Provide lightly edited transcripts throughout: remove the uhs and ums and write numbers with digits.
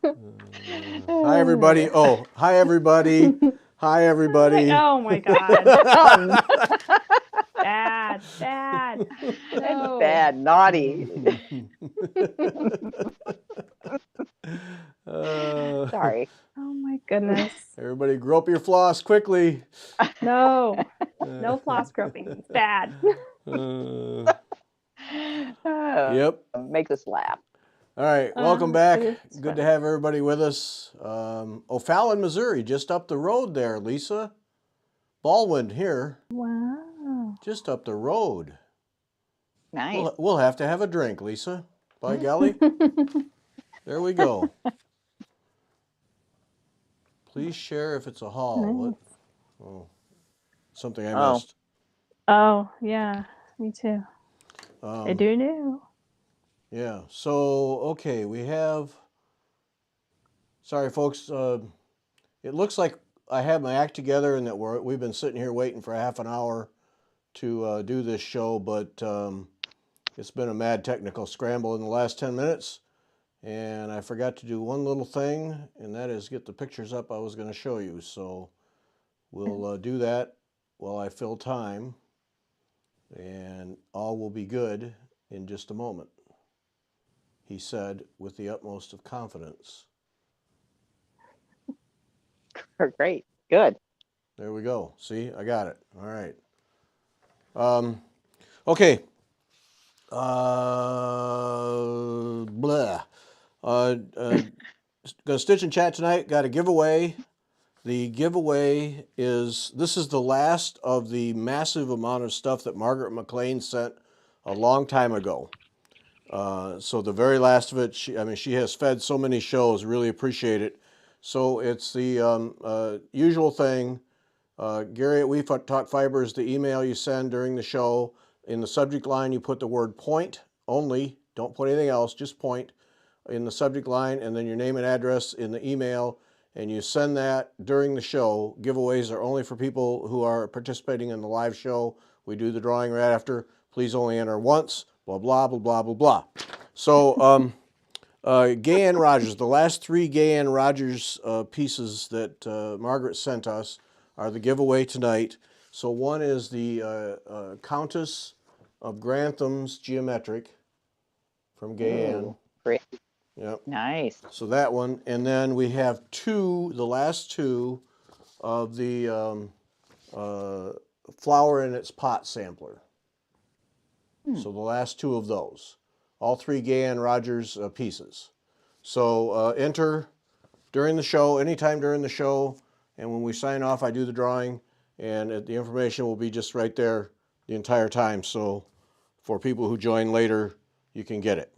Hi, everybody. Oh, hi, everybody. Hi, everybody. Oh my God. Oh, Bad, bad. that's No. bad, naughty. Uh, Sorry. Oh my goodness. everybody grope your floss quickly. No. Uh, No floss groping. It's bad. uh, Oh, yep. makes us laugh. All right. Welcome Oh, back. it's Good to funny. have everybody with us. O'Fallon, Missouri, just up the road there, Lisa. Baldwin here, Wow. just up the road. Nice. We'll have to have a drink, Lisa. By golly. There we go. Please share if it's a haul. What? Nice. Oh, something I Oh, missed. Oh, yeah. Me too. I Um, do know. yeah. So, okay, we have. Sorry, folks. It looks like I have my act together and that we've been sitting here waiting for half an hour to do this show, but it's been a mad technical scramble in the last 10 minutes. And I forgot to do one little thing, and that is get the pictures up I was going to show you. So we'll do that while I fill time, and all will be good in just a moment, he said with the utmost of confidence. great. Good. There we go. See, I got it. All right. Okay. Blah. Gonna stitch and chat tonight. Got a giveaway. The giveaway this is the last of the massive amount of stuff that Margaret McLean sent a long time ago. So the very last of it, she has fed so many shows, really appreciate it. So it's the usual thing. Gary at We Talk Fiber is the email you send during the show. In the subject line, you put the word point only. Don't put anything else, just point in the subject line, and then your name and address in the email, and you send that during the show. Giveaways are only for people who are participating in the live show. We do the drawing right after. Please only enter once, blah, blah, blah, blah, blah, blah. So, Gay Ann Rogers, the last three Gay Ann Rogers pieces that Margaret sent us are the giveaway tonight. So one is the Countess of Grantham's Geometric from Gay Ann. Great. Yep. Nice. So that one, and then we have the last two of the flower in its pot sampler. So the last two of those, all three Gay Ann Rogers pieces. So enter during the show, anytime during the show, and when we sign off, I do the drawing, and the information will be just right there the entire time. So for people who join later, you can get it.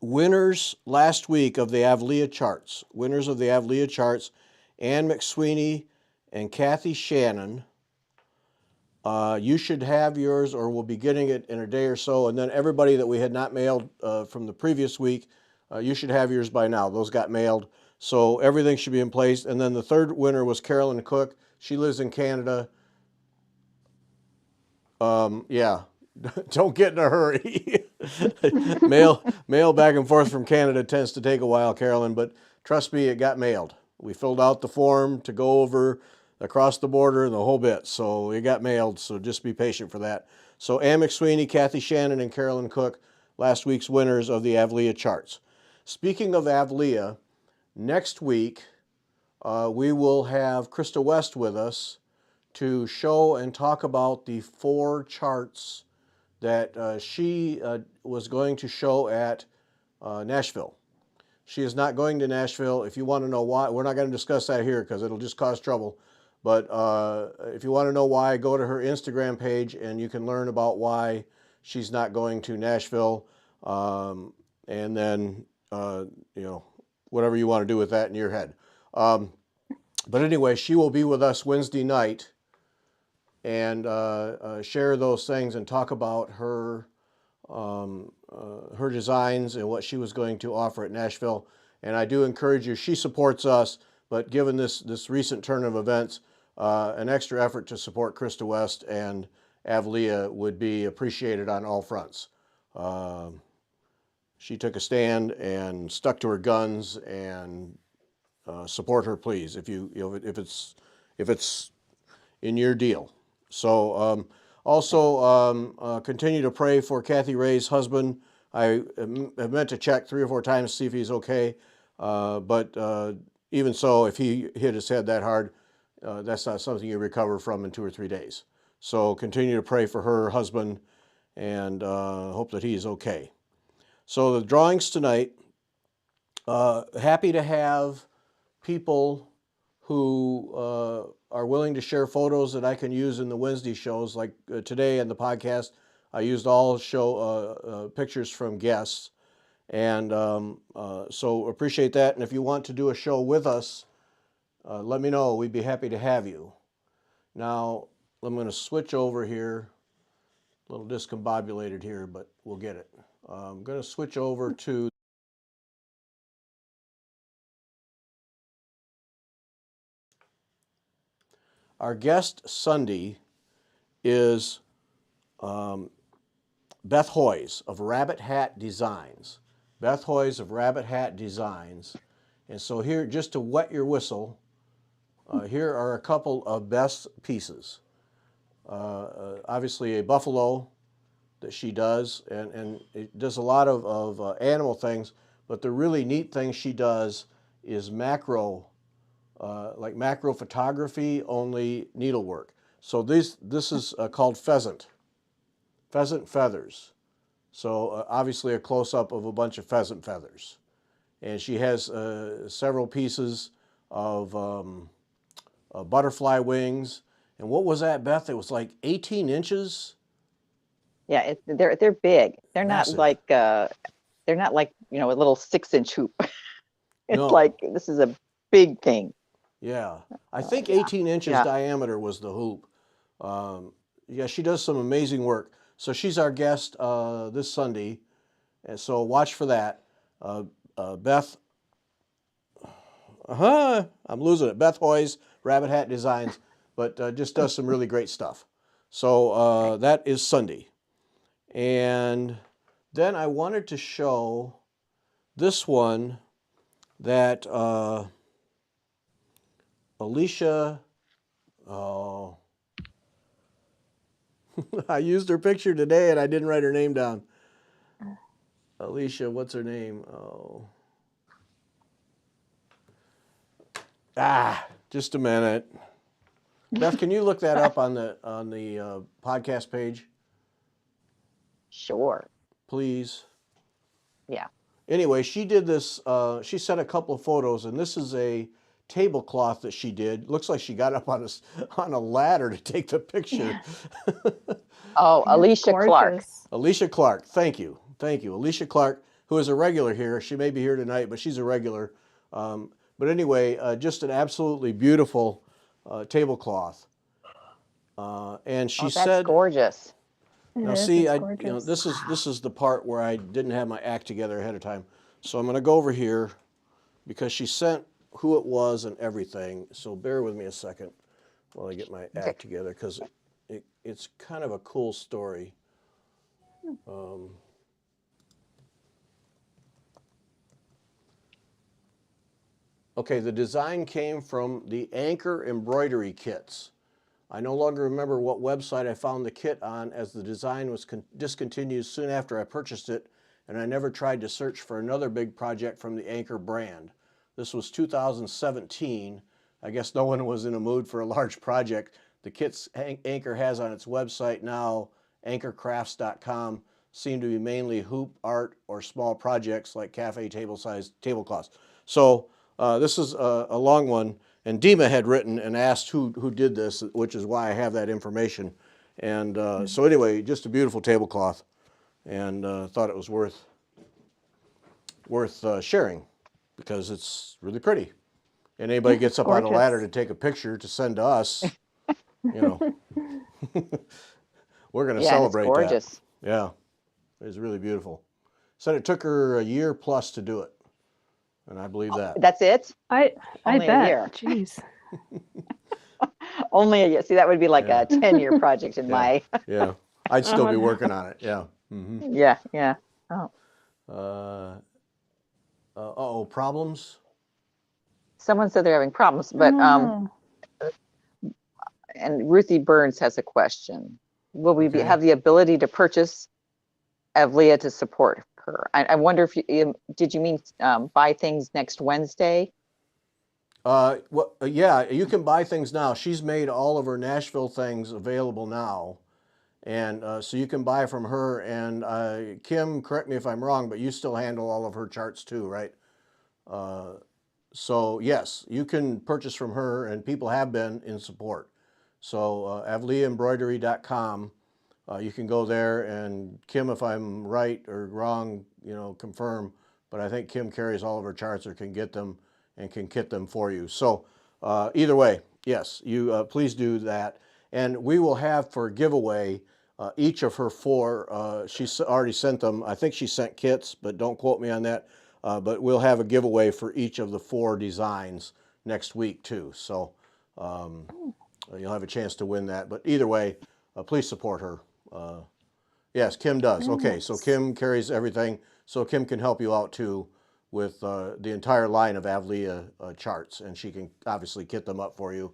Winners last week of the Avlia charts. Winners of the Avlia charts, Ann McSweeney and Kathy Shannon. You should have yours, or we'll be getting it in a day or so. And then everybody that we had not mailed from the previous week, you should have yours by now. Those got mailed. So everything should be in place. And then the third winner was Carolyn Cook. She lives in Canada. Yeah, don't get in a hurry. mail back and forth from Canada tends to take a while, Carolyn, but trust me, it got mailed. We filled out the form to go over across the border and the whole bit, so it got mailed, so just be patient for that. So Ann McSweeney, Kathy Shannon, and Carolyn Cook, last week's winners of the Avlia charts. Speaking of Avlia, next week we will have Krista West with us to show and talk about the 4 charts that she was going to show at Nashville. She is not going to Nashville. If you want to know why, we're not going to discuss that here because it'll just cause trouble. But if you want to know why, go to her Instagram page and you can learn about why she's not going to Nashville. And then, whatever you want to do with that in your head. But anyway, she will be with us Wednesday night and share those things and talk about her designs and what she was going to offer at Nashville. And I do encourage you, she supports us, but given this recent turn of events, an extra effort to support Krista West and Avlia would be appreciated on all fronts. she took a stand and stuck to her guns, and support her, please, if if it's in your deal. So also continue to pray for Kathy Ray's husband. I have meant to check 3 or 4 times to see if he's okay, but even so, if he hit his head that hard, that's not something you recover from in 2 or 3 days. So continue to pray for her husband, and hope that he is okay. So the drawings tonight, happy to have people who are willing to share photos that I can use in the Wednesday shows. Like today in the podcast, I used all show pictures from guests, and so appreciate that. And if you want to do a show with us, let me know. We'd be happy to have you. Now I'm going to switch over here. A little discombobulated here, but we'll get it. I'm going to switch over to our guest Sunday is Beth Hoyes of Rabbit Hat Designs. Beth Hoyes of Rabbit Hat Designs. And so here, just to wet your whistle, here are a couple of Beth's pieces. Obviously a buffalo that she does, and it does a lot of animal things, but the really neat thing she does is macro, like macro photography, only needlework. So this is called pheasant feathers. So obviously a close-up of a bunch of pheasant feathers. And she has several pieces of butterfly wings. And what was that, Beth? It was like 18 inches. Yeah, they're big. They're Massive. not like a little 6-inch hoop. It's No. like, this is a big thing. Yeah, I think 18 inches diameter was the hoop. Yeah, she does some amazing work. So she's our guest this Sunday, and so watch for that. Beth, I'm losing it. Beth Hoyes, Rabbit Hat Designs, but just does some really great stuff. So that is Sunday. And then I wanted to show this one that Alicia, I used her picture today and I didn't write her name down. Alicia, what's her name? Just a minute. Beth, can you look that up on the podcast page? Sure. Please. Yeah. Anyway, she did this, she sent a couple of photos, and this is a tablecloth that she did. Looks like she got up on a ladder to take the picture. Oh, Alicia Clark. Gorgeous. Alicia Clark, thank you. Alicia Clark, who is a regular here. She may be here tonight, but she's a regular. But anyway, just an absolutely beautiful tablecloth. And she That's said, gorgeous. now see, this is the part where I didn't have my act together ahead of time. So I'm going to go over here because she sent who it was and everything. So bear with me a second while I get my act together, because it's kind of a cool story. Okay, the design came from the Anchor embroidery kits. I no longer remember what website I found the kit on, as the design was discontinued soon after I purchased it, and I never tried to search for another big project from the Anchor brand. This was 2017. I guess no one was in a mood for a large project. The kits Anchor has on its website now, anchorcrafts.com, seem to be mainly hoop, art, or small projects like cafe table-sized tablecloths. So this is a long one. And Dima had written and asked who did this, which is why I have that information. And so anyway, just a beautiful tablecloth, and thought it was worth sharing because it's really pretty. And anybody gets up on a ladder to take a picture to send to us, we're going to celebrate it's gorgeous. that. Yeah, it was really beautiful. Said it took her a year plus to do it. And I believe that. That's it? I Only bet. a year. Jeez. Only a year. See, that would be like a 10-year project in my. Yeah, I'd still be working on it. Yeah. Mm-hmm. Yeah. Oh. Problems? Someone said they're having problems, but Oh, and Ruthie Burns has a question. Will we Okay. have the ability to purchase Avlia to support her? I wonder if did you mean buy things next Wednesday? Yeah, you can buy things now. She's made all of her Nashville things available now. And so you can buy from her. And Kim, correct me if I'm wrong, but you still handle all of her charts too, right? So yes, you can purchase from her, and people have been in support. So avliaembroidery.com, you can go there, and Kim, if I'm right or wrong, confirm. But I think Kim carries all of her charts or can get them and can kit them for you. So either way, yes, you please do that. And we will have for giveaway each of her four. She's already sent them. I think she sent kits, but don't quote me on that. But we'll have a giveaway for each of the four designs next week too. So you'll have a chance to win that. But either way, please support her. Yes, Kim does. very Okay, so nice. Kim carries everything. So Kim can help you out too with the entire line of Avlia charts, and she can obviously kit them up for you,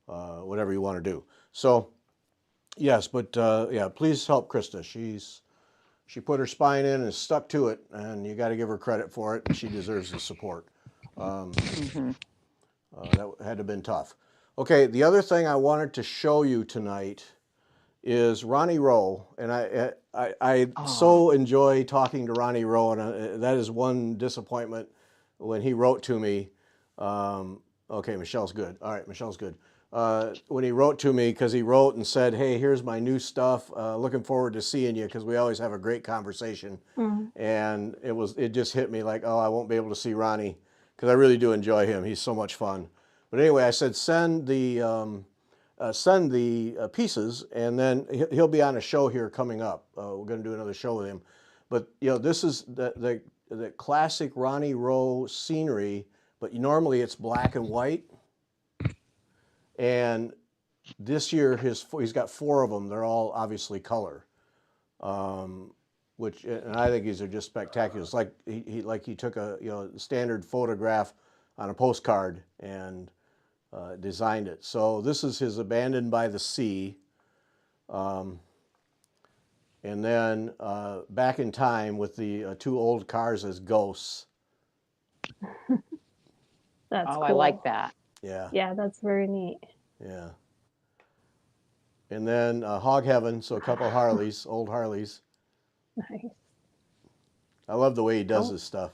whatever you want to do. So yes, but yeah, please help Krista. She put her spine in and stuck to it, and you got to give her credit for it. She deserves the support. Mhm. That had to have been tough. Okay, the other thing I wanted to show you tonight is Ronnie Rowe, and I Oh, so enjoy talking to Ronnie Rowe, and that is one disappointment when he wrote to me. Okay, Michelle's good. All right, Michelle's good. When he wrote to me, because he wrote and said, "Hey, here's my new stuff. Looking forward to seeing you," because we always have a great conversation. Mm. And it just hit me like, oh, I won't be able to see Ronnie because I really do enjoy him. He's so much fun. But anyway, I said send the pieces, and then he'll be on a show here coming up. We're going to do another show with him. But this is the classic Ronnie Rowe scenery, but normally it's black and white. And this year he's got four of them. They're all obviously color, and I think these are just spectacular. It's like he took a standard photograph on a postcard and designed it. So this is his Abandoned by the Sea. And then Back in Time with the two old cars as ghosts. That's oh, cool. I like that. Yeah, Yeah, that's very neat. yeah. And then Hog Heaven, so a couple Harleys, old Harleys. Nice. I love the way he does Oh. this stuff.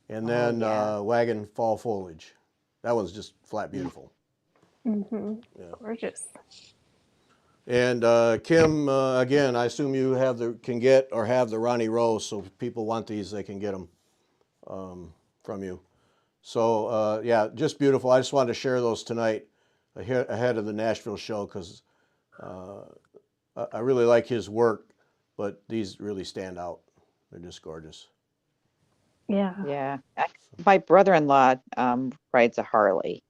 And Oh, then yeah. Wagon Fall Foliage. That one's just flat beautiful. Mm-hmm. Yeah. Gorgeous. And Kim, again, I assume you can get or have the Ronnie Rowe, so if people want these, they can get them from you. So yeah, just beautiful. I just wanted to share those tonight ahead of the Nashville show because I really like his work, but these really stand out. They're just gorgeous. Yeah. Yeah. My brother-in-law rides a Harley.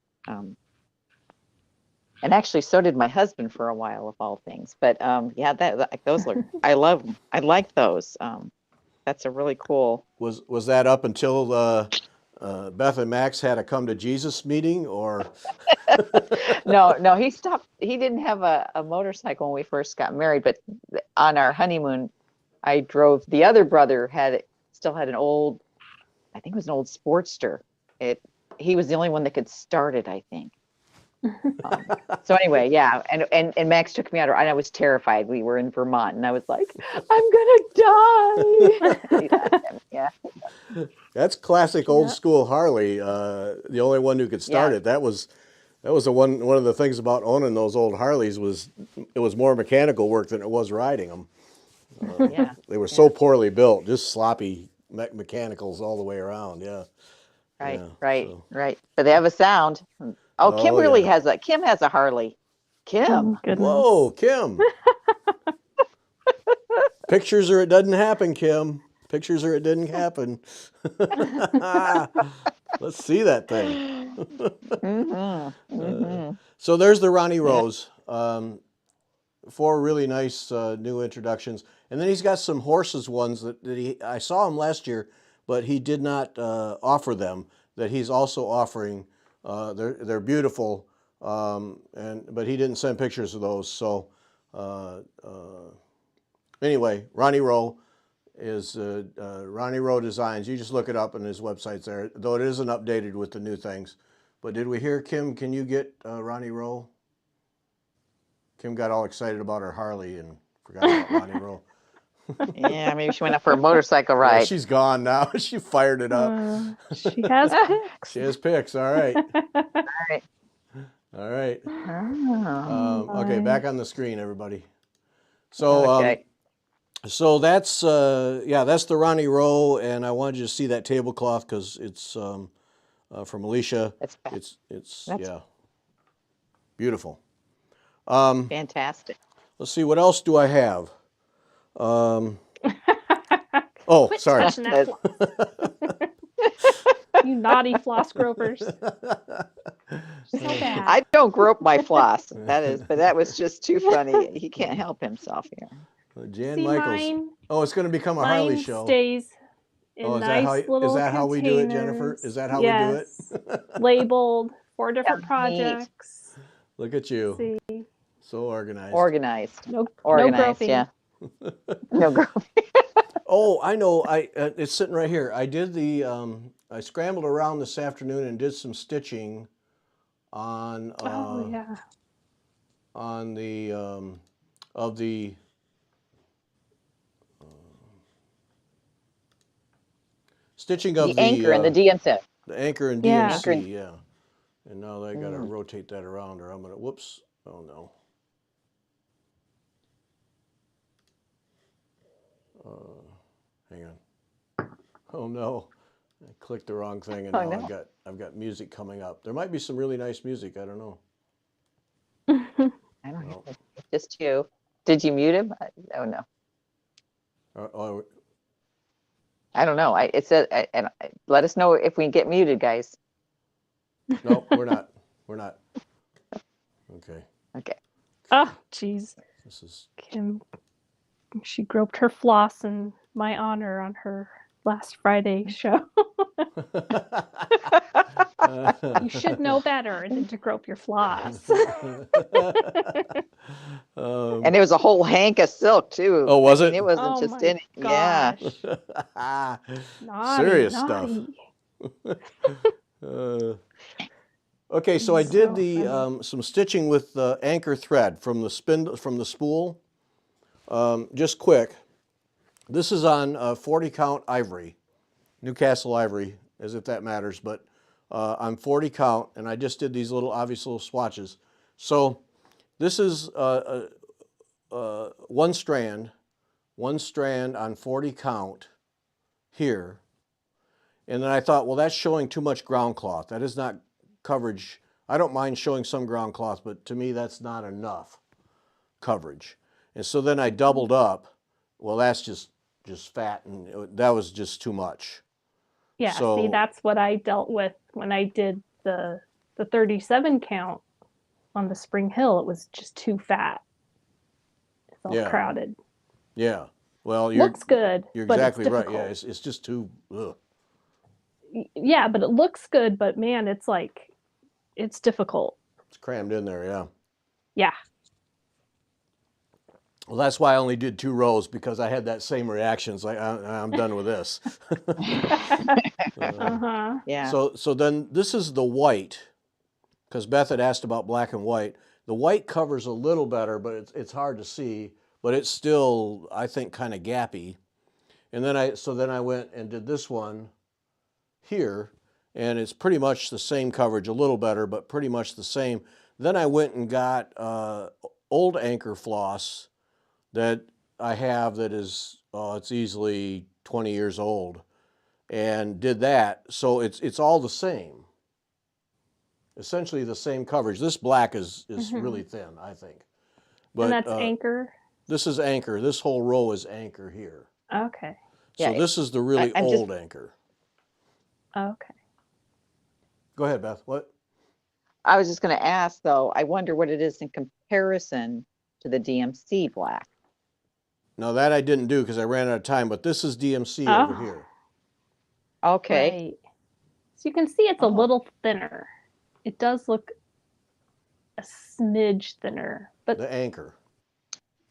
And actually, so did my husband for a while, of all things. But yeah, those look. I love them. I like those. That's a really cool. Was that up until Beth and Max had a come to Jesus meeting, or? No, he stopped. He didn't have a motorcycle when we first got married, but on our honeymoon, I drove. The other brother still had an old, I think it was an old Sportster. He was the only one that could start it, I think. So anyway, yeah, and Max took me out, and I was terrified. We were in Vermont, and I was like, I'm gonna die. Yeah. That's classic old school Harley. The only one who could start Yeah. it. That was one of the things about owning those old Harleys was it was more mechanical work than it was riding them. Yeah. They were so poorly built, just sloppy mechanicals all the way around. Yeah. Right, Yeah, right, so. right. But they have a sound. Oh, Kim Oh, really yeah. Kim has a Harley. Kim. Oh, goodness. Whoa, Kim. Pictures or it doesn't happen, Kim. Pictures or it didn't happen. Let's see that thing. Mm-hmm. Mm-hmm. So there's the Ronnie Yeah. Rose. four really nice new introductions, and then he's got some horses ones that I saw him last year, but he did not offer them. That he's also offering. They're beautiful, but he didn't send pictures of those. So anyway, Ronnie Rowe is Ronnie Rowe Designs. You just look it up, and his website's there. Though it isn't updated with the new things. But did we hear, Kim? Can you get Ronnie Rowe? Kim got all excited about her Harley and forgot about Ronnie Rowe. Yeah, maybe she went up for a motorcycle Yeah, ride. she's gone now. She fired it up. She has pics. She has pics. All right. All right. All right. Oh, Okay, back on the screen, everybody. So, okay. so that's that's the Ronnie Rowe, and I wanted you to see that tablecloth because it's from Alicia. That's It's That's- beautiful. fantastic. Let's see, what else do I have? Oh, Quit sorry. touching that floss. You naughty floss gropers. So bad. I don't grope my floss. But that was just too funny. He can't help himself here. Jan See, Michaels. mine, Oh, it's going to become a Harley mine show. stays in Oh, is nice little that how we do it, Jennifer? containers. Is that how we do it? Labeled 4 different neat. projects. Look at you. See, So organized. Organized. no Organized, groping. yeah. No groping. Oh, I know. It's sitting right here. I did I scrambled around this afternoon and did some stitching on Oh yeah. on the of the stitching of The anchor and the DNC. the anchor and Yeah. DMC, Anchor and- yeah. And now I gotta rotate that around, or I'm gonna whoops. Oh no. Hang on. Oh no. I clicked the wrong thing, and Oh, now no. I've got music coming up. There might be some really nice music. I don't know. I don't know. Just you. Did you mute him? Oh no. Oh, I don't know. It said, let us know if we get muted, guys. no, we're not. We're not. Okay. Okay. Oh, jeez. This is. Kim, she groped her floss in my honor on her last Friday show. You should know better than to grope your floss. And it was a whole hank of silk too. Oh, was it? It wasn't Oh just my any. Yeah. gosh. Naughty, Serious naughty. stuff. Okay, so I did some stitching with anchor thread from the spool. Just quick. This is on 40 count ivory, Newcastle ivory, as if that matters, but on 40 count, and I just did these obvious little swatches. So this is one strand on 40 count here. And then I thought, well, that's showing too much ground cloth. That is not coverage. I don't mind showing some ground cloth, but to me, that's not enough coverage. And so then I doubled up. Well, that's just fat, and that was just too much. Yeah, So- see, that's what I dealt with when I did the 37 count on the Spring Hill. It was just too fat. It's all Yeah. crowded. Yeah. Well, you're Looks good, you're but exactly it's right. difficult. Yeah, it's just too. Ugh. Yeah, but it looks good, but man, it's difficult. It's crammed in there. Yeah. Yeah. Well, that's why I only did 2 rows, because I had that same reaction. It's like I'm done with this. Uh-huh. Yeah. So then this is the white, because Beth had asked about black and white. The white covers a little better, but it's hard to see. But it's still, I think, kind of gappy. And then I went and did this one here, and it's pretty much the same coverage, a little better, but pretty much the same. Then I went and got old anchor floss that I have that is it's easily 20 years old, and did that. So it's all the same. Essentially the same coverage. This black is really thin, I think. But And that's anchor. This is anchor. This whole row is anchor here. Okay. So Yeah, this is the really I'm old anchor. Okay. Go ahead, Beth. What? I was just going to ask though, I wonder what it is in comparison to the DMC black. Now that I didn't do because I ran out of time, but this is DMC over Oh. here. Okay. Right. So you can see it's a Oh. little thinner. It does look a smidge thinner, but The anchor.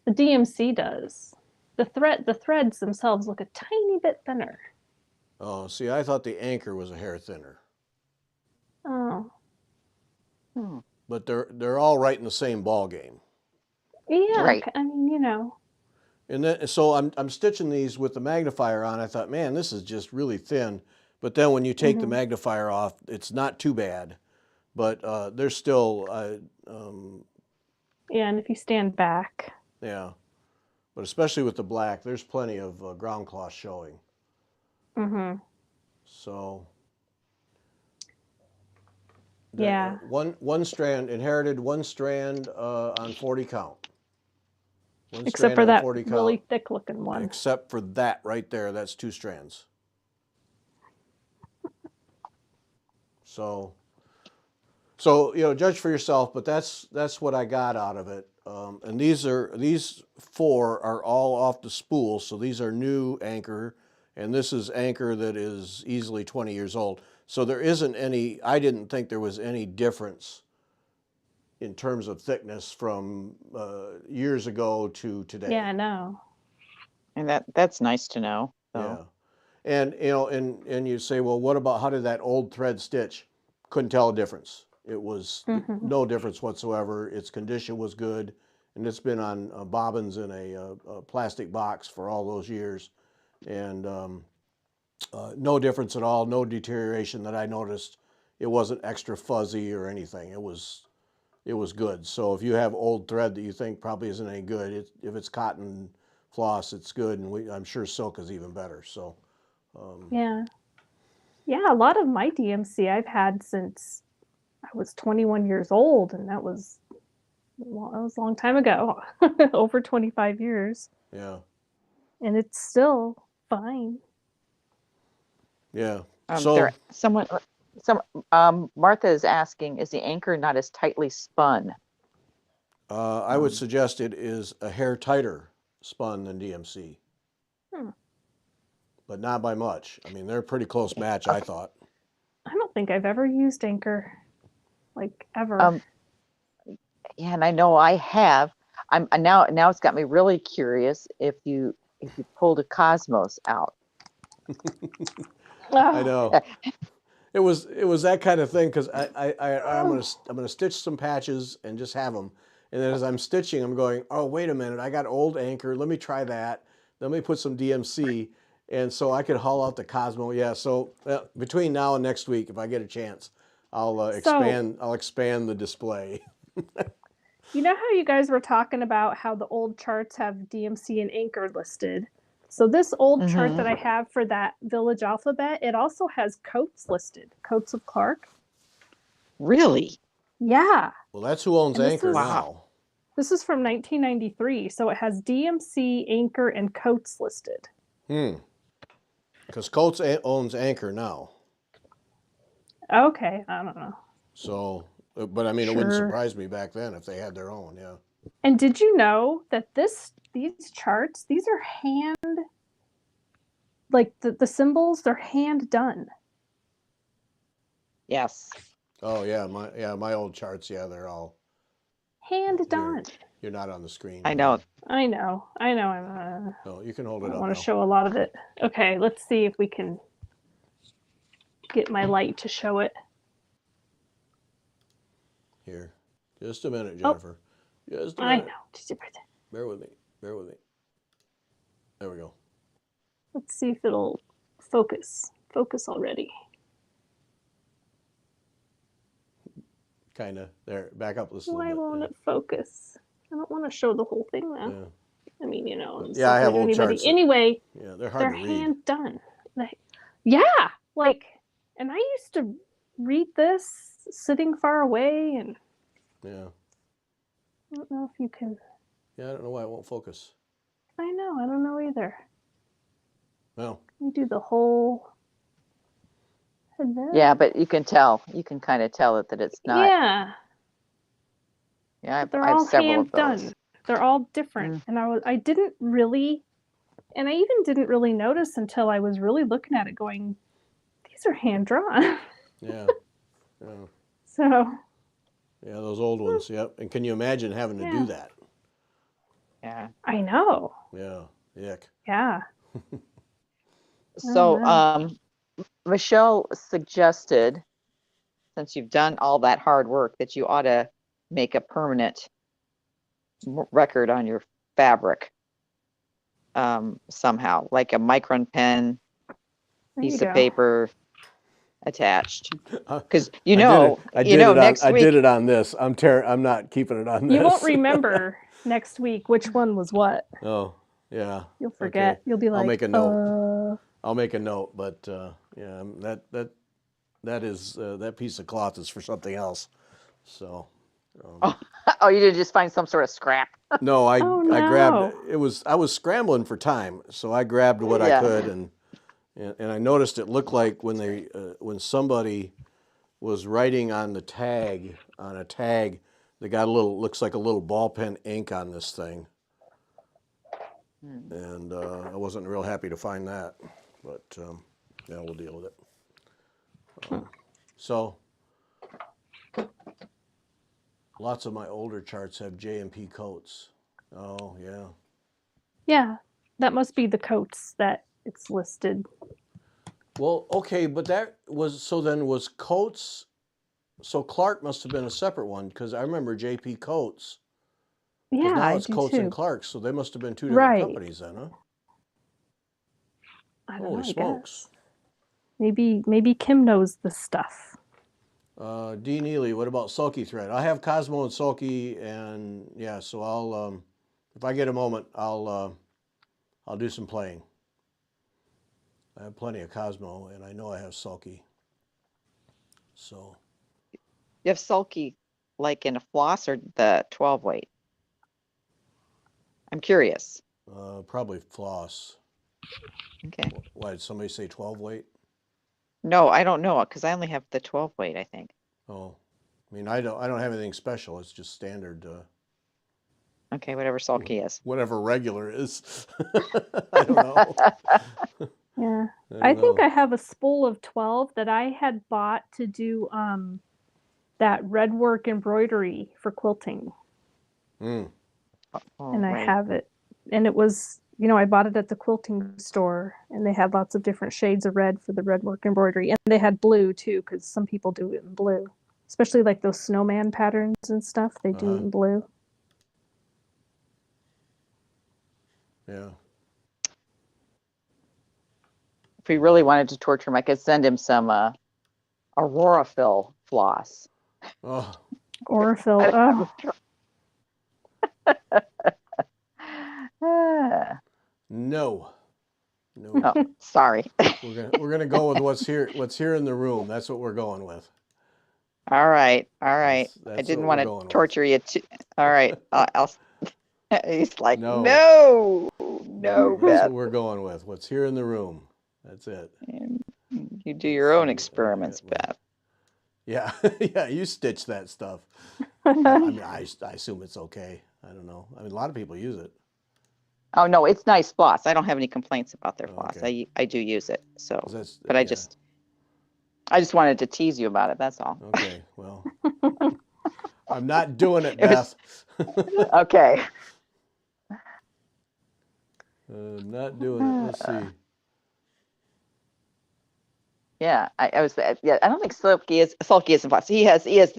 the DMC does. The threads themselves look a tiny bit thinner. Oh, see, I thought the anchor was a hair thinner, Oh. Hmm. but they're all right in the same ball game. Yeah, Right. I mean, you know. And then so I'm stitching these with the magnifier on. I thought, man, this is just really thin. But then when you take the magnifier off, it's not too bad. But there's still, Yeah, and if you stand back. yeah. But especially with the black, there's plenty of ground cloth showing. Mm-hmm. So. Yeah. One strand, inherited one strand on 40 count. One Except strand for on that 40 count, really thick looking one. except for that right there, that's 2 strands. So judge for yourself, but that's what I got out of it. And these 4 are all off the spool, so these are new anchor, and this is anchor that is easily 20 years old. So there isn't any. I didn't think there was any difference in terms of thickness from years ago to today. Yeah, I know. And that's nice to know. So. Yeah. And and you say, well, what about how did that old thread stitch? Couldn't tell a difference. It was no difference whatsoever. Its condition was good, and it's been on bobbins in a plastic box for all those years, and no difference at all. No deterioration that I noticed. It wasn't extra fuzzy or anything. It was good. So if you have old thread that you think probably isn't any good, if it's cotton floss, it's good, and I'm sure silk is even better. So. Yeah. Yeah, a lot of my DMC I've had since I was 21 years old, and that was a long time ago. Over 25 years. Yeah. And it's still fine. Yeah. Martha is asking, is the anchor not as tightly spun? I would suggest it is a hair tighter spun than DMC. But not by much. I mean, they're a pretty close match, I thought. I don't think I've ever used anchor, like ever. Yeah, and I know I have. I'm now it's got me really curious if you pulled a Cosmos out. I know. It was that kind of thing because I'm gonna stitch some patches and just have them, and then as I'm stitching, I'm going, oh wait a minute, I got old anchor. Let me try that. Let me put some DMC, and so I could haul out the Cosmo. Yeah. So between now and next week, if I get a chance, I'll expand the display. You know how you guys were talking about how the old charts have DMC and anchor listed? So this old chart that I have for that Village Alphabet, it also has coats listed, coats of Clark. Really? Yeah. Well, that's who owns Anchor now. This is from 1993, so it has DMC, Anchor, and Coates listed. Because Coates owns Anchor now. Okay, I don't know. So, but I mean, it wouldn't surprise me back then if they had their own, yeah. And did you know that these charts, these are hand, like the symbols, they're hand done. Yes. Oh yeah, my old charts, yeah, they're all hand done. You're not on the screen. I know. No, you can hold it up. I want to show a lot of it. Okay, let's see if we can get my light to show it. Here, just a minute, Jennifer. Just a minute. I know. Just Bear with me. There we go. Let's see if it'll focus. Focus already. Kind of. There. Back up this. Why won't it focus? I don't want to show the whole thing now. Yeah. I mean, you know. Yeah, I have old charts. Anyway. Yeah, they're hard to read. They're hand done. Yeah, like, and I used to read this sitting far away, and yeah. I don't know if you can. Yeah, I don't know why it won't focus. I know. I don't know either. Well. We do the whole. Yeah, but you can tell. You can kind of tell it that it's not. Yeah. Yeah, They're I have all several hand of those. done. They're all different. And I didn't really, and I even didn't really notice until I was really looking at it going, these are hand drawn. Yeah. Yeah. So, Yeah, those old ones. Yep. And can you imagine having to do that? Yeah. I know. Yeah. Yuck. Yeah. So, wow. Michelle suggested, since you've done all that hard work, that you ought to make a permanent record on your fabric somehow, like a micron pen, There you piece of go. paper attached. Because I did it on next I did week, it on this. I'm not keeping it on this. You won't remember next week which one was what. Oh, yeah. You'll Okay. forget. You'll be I'll like, make a note. I'll make a note, but yeah, that is that piece of cloth is for something else. So oh, you didn't just find some sort of scrap. no, I Oh, grabbed no. I was scrambling for time, so I grabbed what I Yeah. could, and I noticed it looked like when somebody was writing on a tag, they got looks like a little ball pen ink on this thing. And I wasn't real happy to find that, but yeah, we'll deal with it. So lots of my older charts have J&P coats. Oh, yeah. Yeah. That must be the coats that it's listed. Well, okay, but that was, so then was Coates, so Clark must have been a separate one, because I remember JP Coates, because Yeah, now I it's do Coates and too. Clark, so they must have been two different Right. companies then, huh? I don't Holy know, I smokes. guess. Maybe Kim knows this stuff. D. Neely, what about Sulky thread? I have Cosmo and Sulky, and yeah, so I'll, if I get a moment, I'll do some playing. I have plenty of Cosmo, and I know I have Sulky. So, You have sulky like in a floss or the 12 weight? I'm curious. probably floss. Okay. Why, did somebody say 12 weight? No, I don't know because I only have the 12 weight, I think. Oh, I mean, I don't have anything special. It's just standard. Okay, whatever sulky is. Whatever regular is. I don't know. Yeah. I I don't think know. I have a spool of 12 that I had bought to do that red work embroidery for quilting. Mm. Oh, And I right. have it. And it was, I bought it at the quilting store, and they had lots of different shades of red for the red work embroidery. And they had blue too, because some people do it in blue, especially like those snowman patterns and stuff. They do it in blue. Yeah. If we really wanted to torture him, I could send him some Aurora fill floss. Oh, Orifil. Oh, no. Oh, sorry. We're gonna go with what's here in the room. That's what we're going with. All right. That's I didn't what want we're to going with. torture you. All right. He's like, No. no, That's Beth. what we're going with. What's here in the room. That's it. And you do your own experiments, well, Beth. Yeah, yeah. You stitch that stuff. I mean, I assume it's okay. I don't know. I mean, a lot of people use it. Oh no, it's nice floss. I don't have any complaints about their floss. Okay. I do use it. So, 'Cause that's, but I just wanted to tease you about it. That's all. Okay. Well, I'm not doing it, Beth. Okay. I'm not doing it. Let's see. Yeah, I was. Yeah, I don't think Sulky is in floss.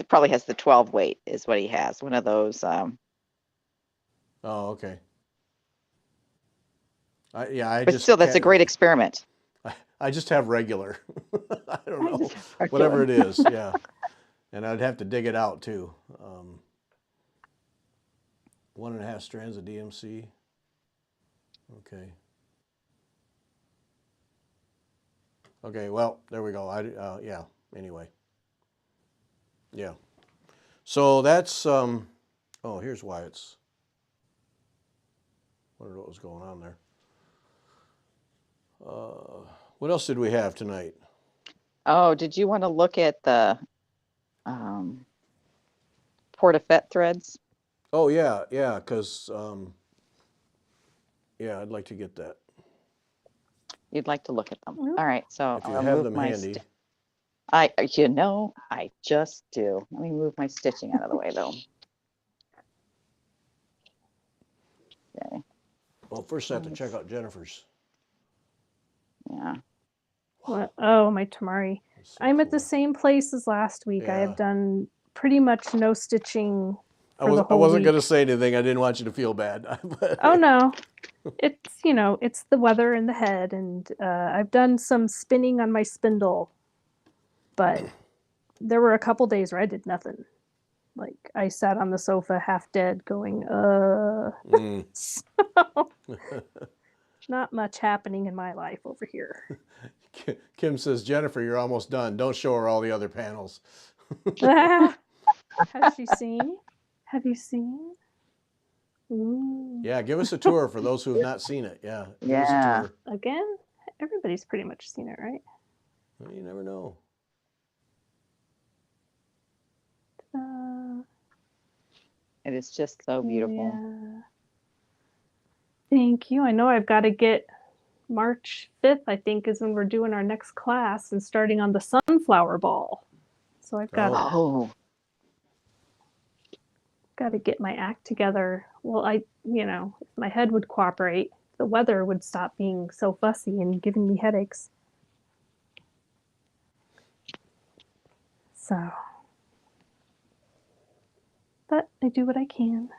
Probably has the 12 weight is what he has. One of those. Oh, okay. But still, that's a great experiment. I just have regular. I don't know. Regular. Whatever it is, yeah. And I'd have to dig it out too. 1.5 strands of DMC. Okay. Okay, well, there we go. Yeah, anyway. Yeah. So that's, oh, here's why it's, wonder what was going on there. What else did we have tonight? Oh, did you want to look at the Portafette threads? Oh yeah, yeah, because yeah, I'd like to get that You'd like to look at them. Yep. All right, so if you I'll have move them my handy. I just do. Let me move my stitching out of the way though. Okay, Well, first I have to check out Jennifer's. yeah. What? Oh, my tamari. That's so I'm at the cool. same place as last week. I Yeah. have done pretty much no stitching for the I whole wasn't going to week. say anything. I didn't want you to feel bad. Oh no, it's it's the weather in the head, and I've done some spinning on my spindle, but there were a couple days where I did nothing. Like I sat on the sofa half dead, going, Mm. So, not much happening in my life over here. Kim says, Jennifer, you're almost done. Don't show her all the other panels. Has she seen? Have you seen? Ooh. Yeah, give us a tour for those who have not seen it. Yeah, give us a Yeah. tour. Again, everybody's pretty much seen it, right? Well, you never know. It is just so beautiful. Yeah. Thank you. I know I've got to get March 5th, I think, is when we're doing our next class and starting on the sunflower ball. So I've got Oh, to get my act together. Well, if my head would cooperate, the weather would stop being so fussy and giving me headaches. So, but I do what I can.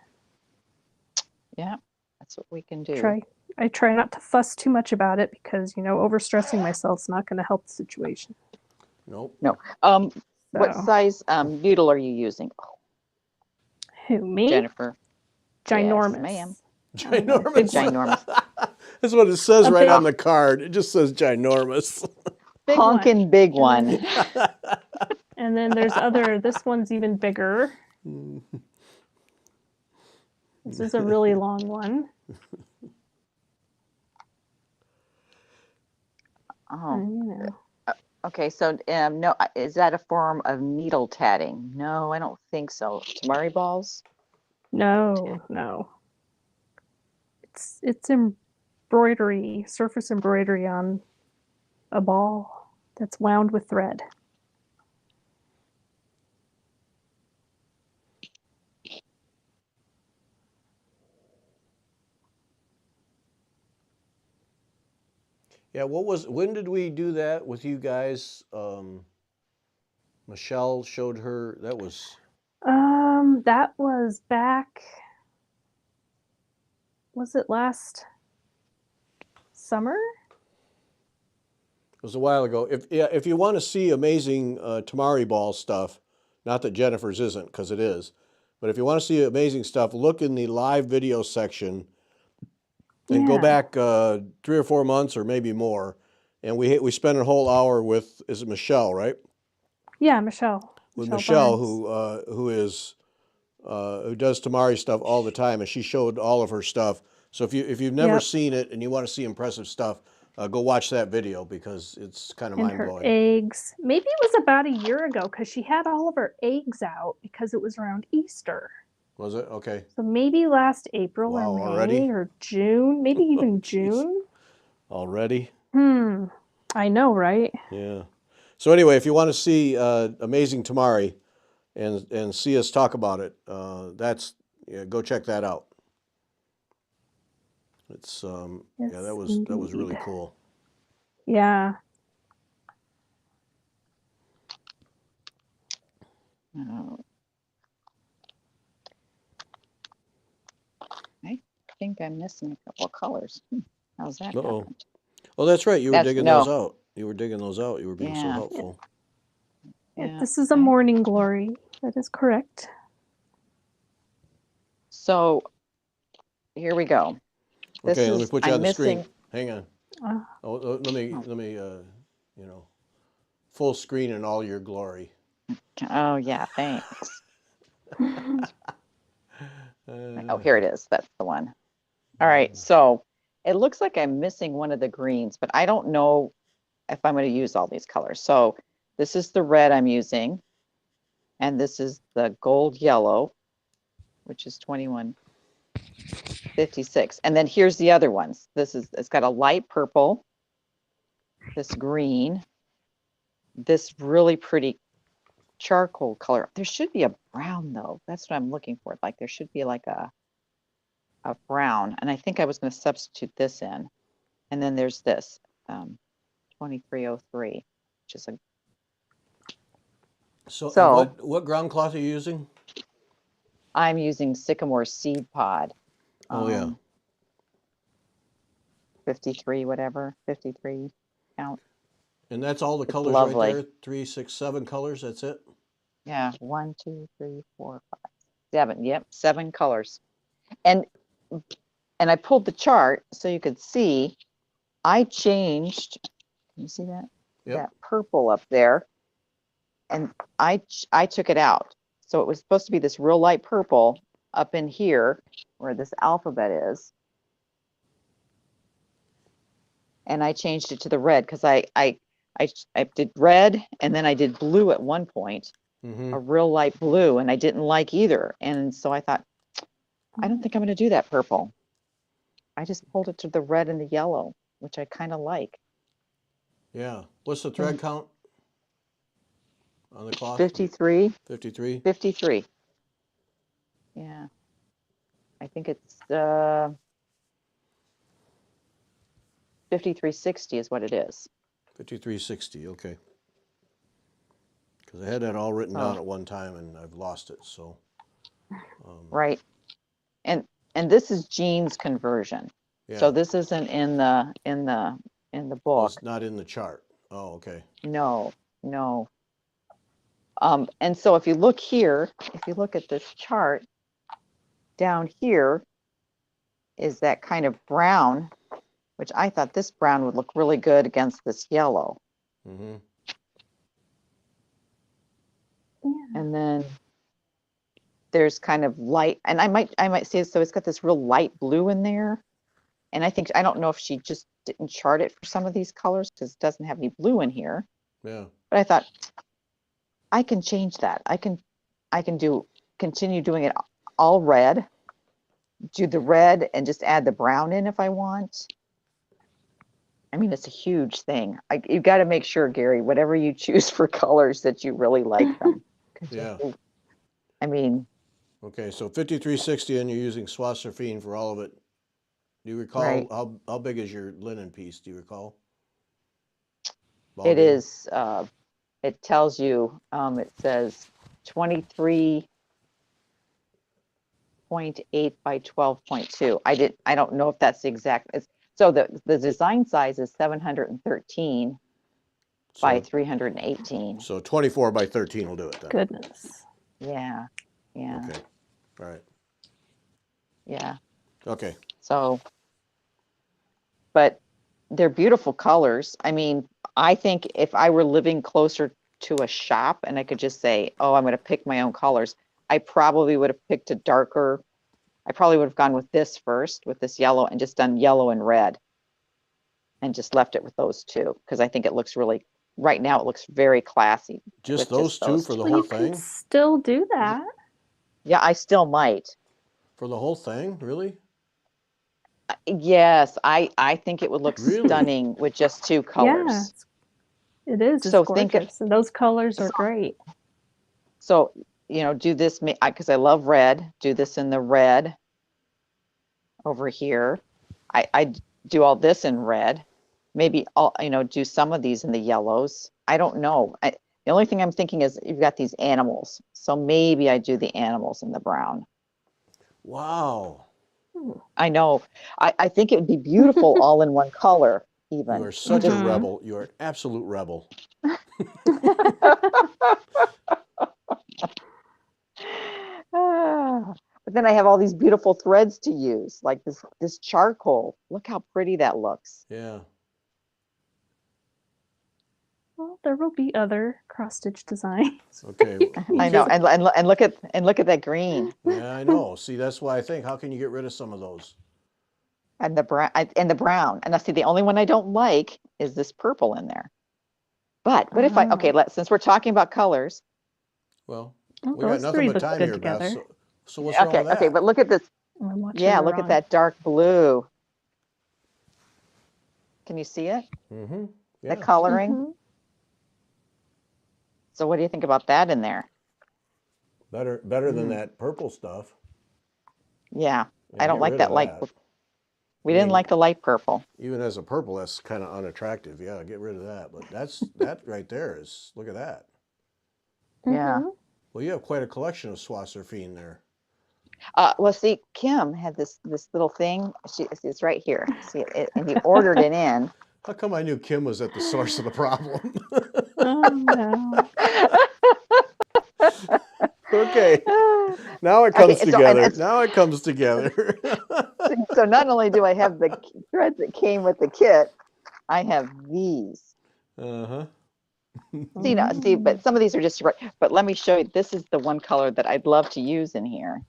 yeah, that's what we can do. I try not to fuss too much about it because, overstressing myself is not going to help the situation. Nope. No. What So, size needle are you using? who, me? Jennifer. Ginormous. Yes, ma'am. Ginormous. Big one. Ginormous. That's what it says A right big- on the card. It just says ginormous. Big one. Honkin' big one. And then there's this one's even bigger. This is a really long one. Oh, okay. So, no, is that a form of needle tatting? No, I don't think so. Tamari balls? No. It's embroidery, surface embroidery on a ball that's wound with thread. Yeah, when did we do that with you guys? Michelle showed her, that was Back, was it last summer? It was a while ago. If you want to see amazing tamari ball stuff, not that Jennifer's isn't, because it is, but if you want to see amazing stuff, look in the live video section and go back 3 or 4 months or maybe more. And we spent a whole hour with, is it Michelle, right? Yeah, Michelle. With Michelle, Barnes. who does tamari stuff all the time, and she showed all of her stuff. So if you've never seen it and you want to see impressive stuff, go watch that video because it's kind of And mind her blowing. eggs. Maybe it was about a year ago because she had all of her eggs out because it was around Easter. Was it? Okay. So maybe last April Wow, or May already? or June, maybe even Jeez. June. Already? I know, right? Yeah. So anyway, if you want to see amazing tamari and see us talk about it, go check that out. It's Yes, that was really indeed. cool. Yeah. Oh. I think I'm missing a couple of colors. How's that happen? Oh, that's right. You were digging those no. out. You were digging those out. You were being so helpful. Yeah. This is a morning glory. That is correct. So here we go. Okay, let me put you on the screen. Hang on. Let me full screen in all your glory. Oh yeah, thanks. Oh, here it is. That's the one. All right, so it looks like I'm missing one of the greens, but I don't know if I'm going to use all these colors. So this is the red I'm using, and this is the gold yellow. which is 2156. And then here's the other ones. It's got a light purple, this green, this really pretty charcoal color. There should be a brown though. That's what I'm looking for. Like there should be like a brown. And I think I was going to substitute this in. And then there's this 2303, which is a So what ground cloth are you using? I'm using Sycamore Seed Pod. Oh yeah. 53, whatever, 53 count. And that's all the colors lovely. right there? 3, 6, 7 colors, that's it? Yeah, 1, 2, 3, 4, 5, 7. Yep, 7 colors. And I pulled the chart so you could see. I changed. Can you see that? Yep. That purple up there, and I took it out. So it was supposed to be this real light purple up in here where this alphabet is, and I changed it to the red because I did red and then I did blue at one point, a real light blue, and I didn't like either. And so I thought, I don't think I'm going to do that purple. I just pulled it to the red and the yellow, which I kind of like. Yeah. What's the thread count on the cloth? 53. 53? 53. Yeah. I think it's 5360 is what it is. 5360, okay. Because I had that all written down at one time and I've lost it, so. Right. And this is Jean's conversion. Yeah. So this isn't in the book. It's not in the chart. Oh, okay. No. And so if you look here, if you look at this chart, down here is that kind of brown, which I thought this brown would look really good against this yellow. Mm-hmm. Yeah. And then there's kind of light, and I might say, so it's got this real light blue in there. And I don't know if she just didn't chart it for some of these colors because it doesn't have any blue in here. Yeah. But I thought I can change that. I can continue doing it all red, do the red and just add the brown in if I want. I mean, it's a huge thing. You've got to make sure, Gary, whatever you choose for colors, that you really like them. Yeah. I mean. Okay, so 5360 and you're using Swasserfine for all of it. Do you recall Right. how big is your linen piece? Do you recall? It is, it tells you, it says 23.8 by 12.2. I don't know if that's the exact, so the design size is 713 by 318. So 24 by 13 will do it then. Goodness. Yeah. Okay. All right. Yeah. Okay. So, but they're beautiful colors. I mean, I think if I were living closer to a shop and I could just say, oh, I'm going to pick my own colors, I probably would have picked a darker. I probably would have gone with this first, with this yellow, and just done yellow and red and just left it with those two because I think it looks really, right now it looks very classy. Just those two for the whole You thing? can still do that. Yeah, I still might. For the whole thing? Really? Yes, I think it would look Really? stunning with just two colors. Yeah, it is. It's So gorgeous. And those colors are great. So, do this, because I love red, do this in the red over here. I do all this in red. Maybe do some of these in the yellows. I don't know. The only thing I'm thinking is you've got these animals. So maybe I do the animals in the brown. Wow. I know. I think it would be beautiful all in one color, even. You are such a rebel. You are an absolute rebel. But then I have all these beautiful threads to use, like this charcoal. Look how pretty that looks. Yeah. Well, there will be other cross-stitch designs. Okay. I know, and look at that green Yeah, I know. See, that's why I think, how can you get rid of some of those? and the brown And I see the only one I don't like is this purple in there. But what if since we're talking about colors, Well, Well, we got those nothing three but look time good here, Beth. together. So what's wrong Okay, with that? okay, but look at this. I'm watching Yeah, the look at wrong- that dark blue. Can you see it? Mm-hmm. The Yeah. coloring. Mhm. So what do you think about that in there? Better than that purple stuff. Yeah, Yeah, I don't get like rid that of light. that. We I didn't mean, like the light purple. Even as a purple, that's kind of unattractive. Yeah, get rid of that. But that right there is, look at that. Yeah. Mhm. Well, you have quite a collection of Swasserfine there. Well, see, Kim had this little thing. It's right here. See it, and he ordered it in. How come I knew Kim was at the source of the problem? Oh no. Okay, now it Okay, comes so, together. Now it comes together. So not only do I have the threads that came with the kit, I have these. Uh-huh. See, but some of these are just right. But let me show you. This is the one color that I'd love to use in here.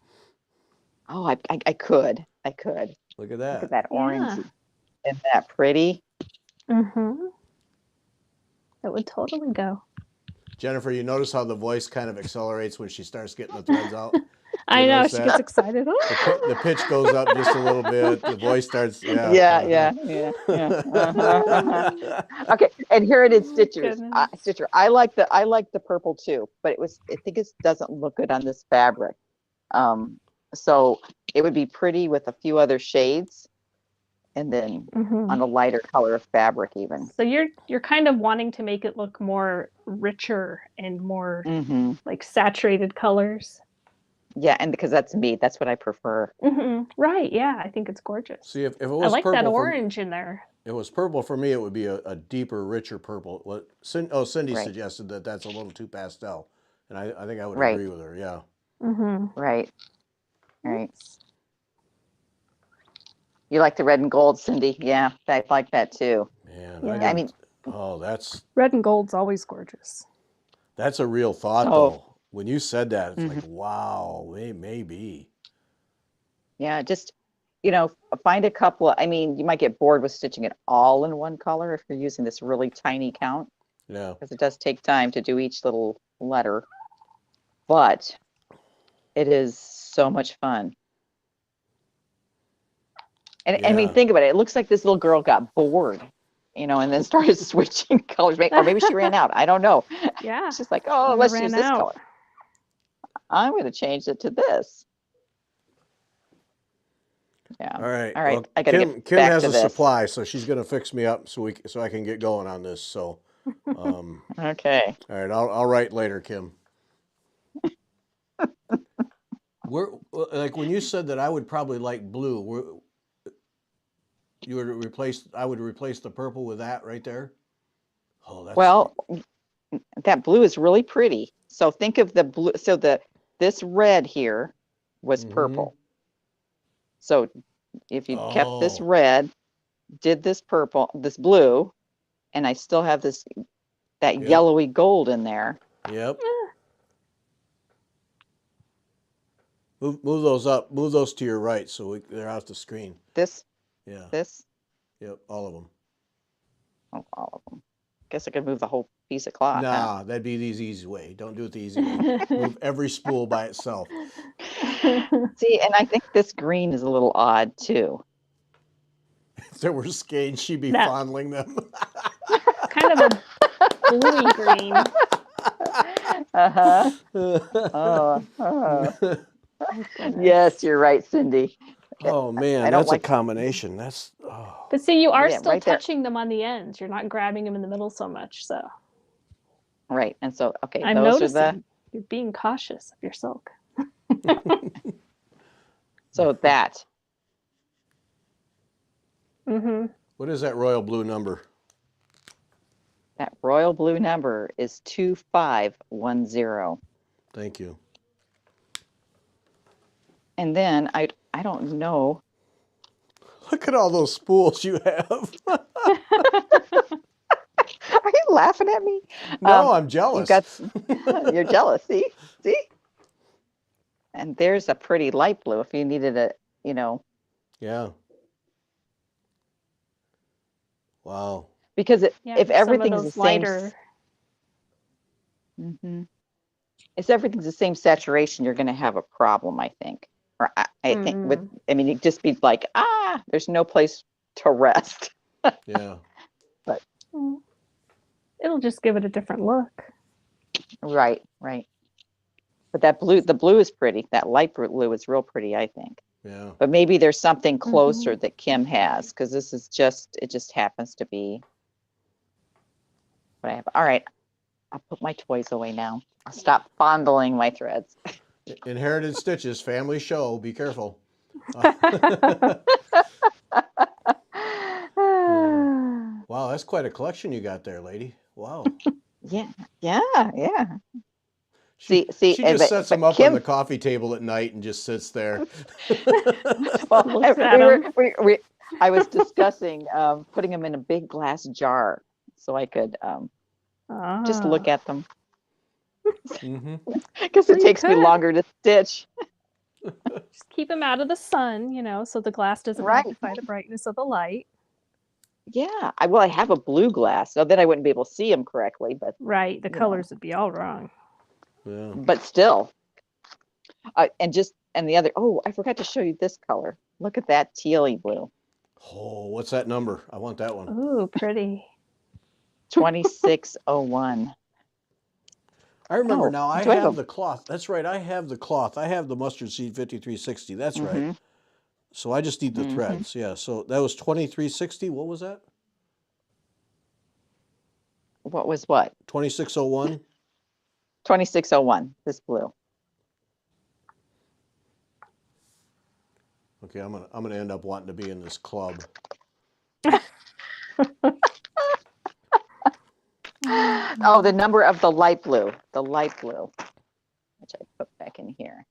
Oh, I could. Look at Look at that. that Yeah. orange. Isn't that pretty? Mhm. It would totally go. Jennifer, you notice how the voice kind of accelerates when she starts getting the threads out? I You know notice she that? gets excited. The pitch goes up just a little bit. The voice starts, yeah. Yeah. Okay, and here it is, Oh, Stitchers. goodness. Stitcher. I like the purple too, but I think it doesn't look good on this fabric. So it would be pretty with a few other shades, and then Mhm. on a lighter color of fabric even. So you're kind of wanting to make it look more richer and more Mm-hmm. like saturated colors. Yeah, and because that's me, that's what I prefer. Right, yeah, I think it's gorgeous. See, if it I was like purple that for, orange in there. it was purple for me, it would be a deeper, richer purple. Cindy Right. suggested that that's a little too pastel, and I think I would Right. agree with her. Yeah. Right. You like the red and gold, Cindy? Yeah, I like that too. Man, Yeah. I mean, Red and gold's always gorgeous. that's a real thought So- though. When you said that, it's like, wow, maybe. yeah, just find a couple. I mean, you might get bored with stitching it all in one color if you're using this really tiny count, Yeah. because it does take time to do each little letter. But it is so much fun. And I mean, Yeah. think about it. It looks like this little girl got bored, and then started switching colors. Or maybe she ran out. I don't know. Yeah. She's like, oh, Kinda let's ran use this out. color. I'm going to change it to this. Yeah. All right. All right. Well, I got to Kim get back has to a this. supply, so she's gonna fix me up so I can get going on this. So, Okay. all right, I'll write later, Kim. Like when you said that I would probably like blue. I would replace the purple with that right there. Oh, that's Well, that blue is really pretty. So think of the blue. So this red here was purple. So if you kept this Oh. red, did this purple, this blue, and I still have that Yep. yellowy gold in there. Yep. Move those up. Move those to your right so they're off the screen. This, Yeah. this, Yep. All of them. oh, all of them. Guess I could move the whole piece of cloth. huh? Nah, that'd be the easy way. Don't do it the easy way. Move every spool by itself. See, and I think this green is a little odd too. If there were skeins, she'd be That- fondling them. Kind of a bluey green. Uh-huh. Oh. Yes, you're right, Cindy. Oh man, I don't that's like- a combination. That's But see, you are Yeah, still right there. touching them on the ends. You're not grabbing them in the middle so much. So Right. And so, okay, I'm those noticing are you're being cautious of your silk. so that. what is that royal blue number? That royal blue number is 2510. Thank you. And then I don't know. Look at all those spools you have. Are you laughing at me? No, I'm jealous. You're jealous. See? And there's a pretty light blue if you needed a, Yeah. Wow. because Yeah, if some of everything's the those same. lighter. if everything's the same saturation, you're going to have a problem, I think. Or I think it'd just be like, there's no place to rest. Yeah. But it'll just give it a different look. right. But the blue is pretty. That light blue is real pretty, I think. Yeah. But maybe there's something closer that Kim has, because it just happens to be what I have. All right, I'll put my toys away now. I'll stop fondling my threads. Inherited Stitches, family show. Be careful. Wow, that's quite a collection you got there, lady. Wow. Yeah. She just sets them up Kim, on the coffee table at night and just sits there. well, I was discussing putting them in a big glass jar so I could just look at them. Because it takes me longer to stitch. Just keep them out of the sun, so the glass doesn't magnify the brightness of the light. Yeah, I have a blue glass, so then I wouldn't be able to see them correctly. But the colors would be all wrong. Yeah. But still, and the other. Oh, I forgot to show you this color. Look at that tealy blue. Oh, what's that number? I want that one. Ooh, pretty. 2601. I remember now. I have the cloth. That's right. I have the cloth. I have the mustard seed 5360. That's right. So I just need the threads. Yeah. So that was 2360. What was that? What was what? 2601. 2601. This blue. Okay, I'm gonna end up wanting to be in this club. Oh, the number of the light blue, which I put back in here,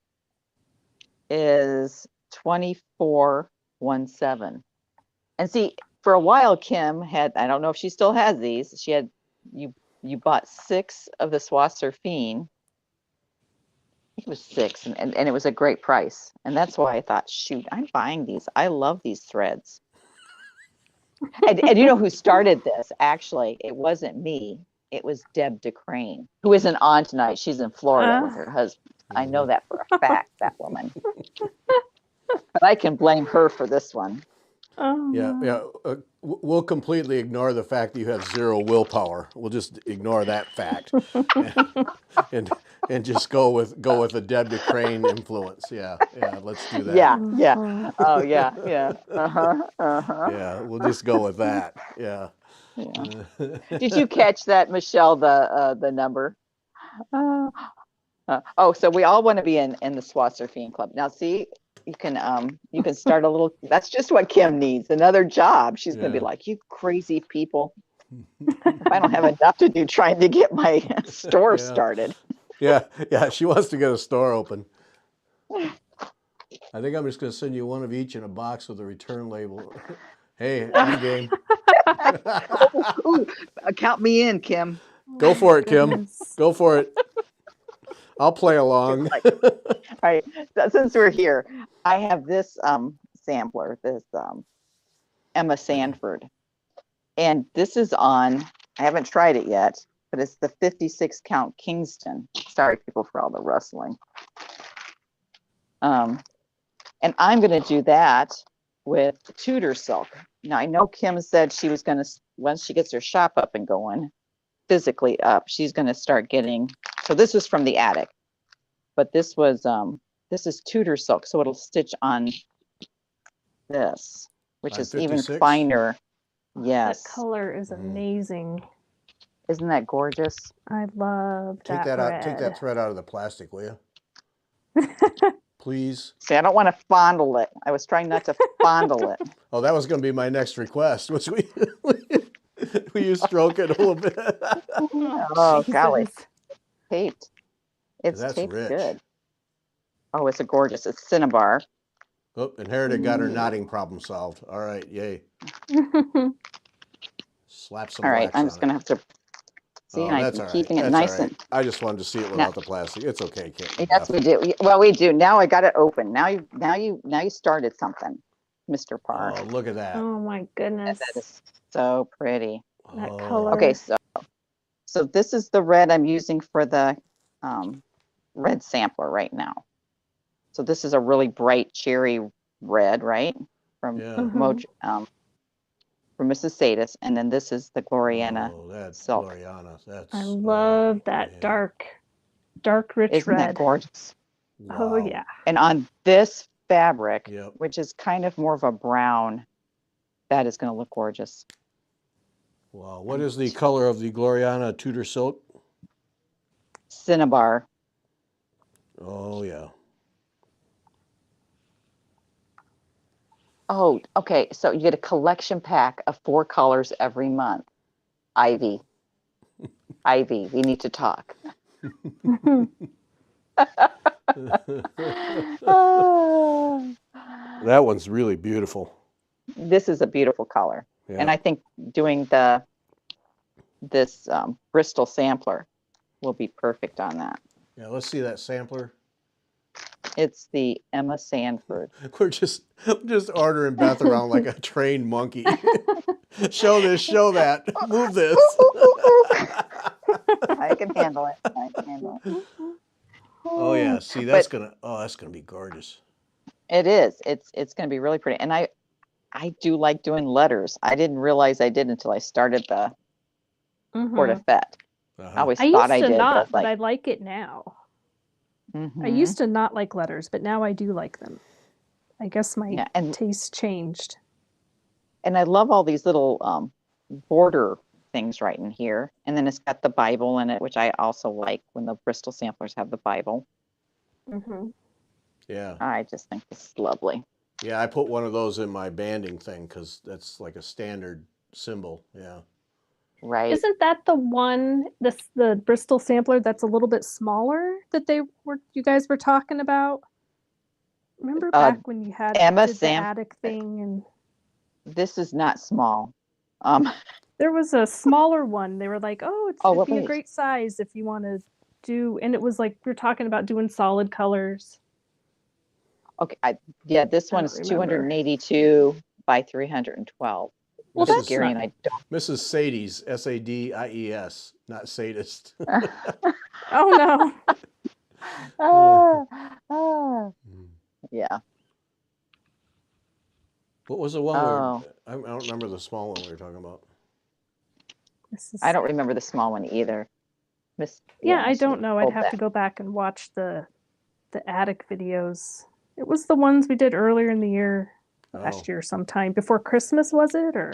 is 2417. And see, for a while, Kim had, I don't know if she still has these. She had, you bought 6 of the Swasser Fiend. I think it was 6, and it was a great price. And that's why I thought, shoot, I'm buying these. I love these threads. And you know who started this? Actually, it wasn't me. It was Deb DeCrane, who isn't on tonight. She's in Florida with her husband. I know that for a fact, that woman. But I can blame her for this one. Yeah. We'll completely ignore the fact that you have 0 willpower. We'll just ignore that fact, and just go with a Deb DeCrane influence. Yeah. Let's do that. Yeah. Oh yeah. Yeah, we'll just go with that. Yeah. Did you catch that, Michelle? The number. So we all want to be in the Swasser Fiend Club. Now, see, you can start a little. That's just what Kim needs. Another job. She's going to be like, you crazy people. If I don't have enough to do trying to get my store started. Yeah. She wants to get a store open. I think I'm just going to send you one of each in a box with a return label. Hey, I'm game. Ooh, count me in, Kim. Go for it, Kim. Go for it. I'll play along. All right. Since we're here, I have this sampler, this Emma Sanford. And this is on, I haven't tried it yet, but it's the 56 count Kingston. Sorry, people, for all the rustling. And I'm going to do that with Tudor silk. Now, I know Kim said she was going to, once she gets her shop up and going, physically up, she's going to start getting, so this was from the attic, but this is Tudor silk, so it'll stitch on this, which is 56? Even finer. Yes. The color is amazing. Isn't that gorgeous? I love that. Take that thread out of the plastic, will you? Please. See, I don't want to fondle it. I was trying not to fondle it. Oh, that was going to be my next request, which will you stroke it a little bit? Oh, golly. Taped. It's taped rich. Good. Oh, it's gorgeous. It's Cinnabar. Oh, Inherited got her knotting problem solved. All right, yay. Slap some. All right, I'm just going to have to see. I'm keeping it nice and. I just wanted to see it without the plastic. It's okay, Kate. Yes, we do. Well, we do. Now I got it open. Now you started something, Mr. Parr. Oh, look at that. Oh my goodness. That is so pretty. That color. Okay, so this is the red I'm using for the red sampler right now. So this is a really bright cherry red, right? From Yeah. from Mrs. Sadis, and then this is the Gloriana Oh, that's silk. Gloriana. That's I love that yeah. dark, rich Isn't that red. gorgeous? Oh Wow. yeah. And on this fabric, Yep. which is kind of more of a brown, that is going to look gorgeous. Wow. What is the color of the Gloriana Tudor silk? Cinnabar. Oh yeah. Oh, okay. So you get a collection pack of 4 colors every month. Ivy, we need to talk. That one's really beautiful. This is a beautiful color. Yeah. And I think doing this Bristol sampler will be perfect on that. Yeah, let's see that sampler. It's the Emma Sanford. We're just ordering Beth around like a trained monkey. Show this, show that, move this. I can handle it. Oh yeah, see that's gonna be gorgeous. It is. It's gonna be really pretty. And I do like doing letters. I didn't realize I did until I started the Portefeuille. I always I thought used to I did, not, but but I like it now. I Mhm. used to not like letters, but now I do like them. I guess my Yeah, and taste changed. I love all these little border things right in here. And then it's got the Bible in it, which I also like when the Bristol samplers have the Bible. Yeah. I just think this is lovely. Yeah, I put one of those in my banding thing because that's like a standard symbol. Yeah. Right. Isn't that the one, the Bristol sampler that's a little bit smaller that you guys were talking about? Remember back when you had Emma did the attic thing, and this is not small. there was a smaller one. They were like, "Oh, it'd be a wait. great size if you want to do," and it was like we were talking about doing solid colors. Okay, yeah, this I one don't is remember. 282 by 312. Well, Mrs. that's Gary not. and I Mrs. Sadie's, Sadies, not sadist. Oh don't. Yeah. What was the one Oh. I don't remember the small one we were talking about. I don't remember the small one either. Yeah, I don't know. I'd have to go back and watch the attic videos. It was the ones we did earlier in the year, last year sometime before Christmas, was it? Or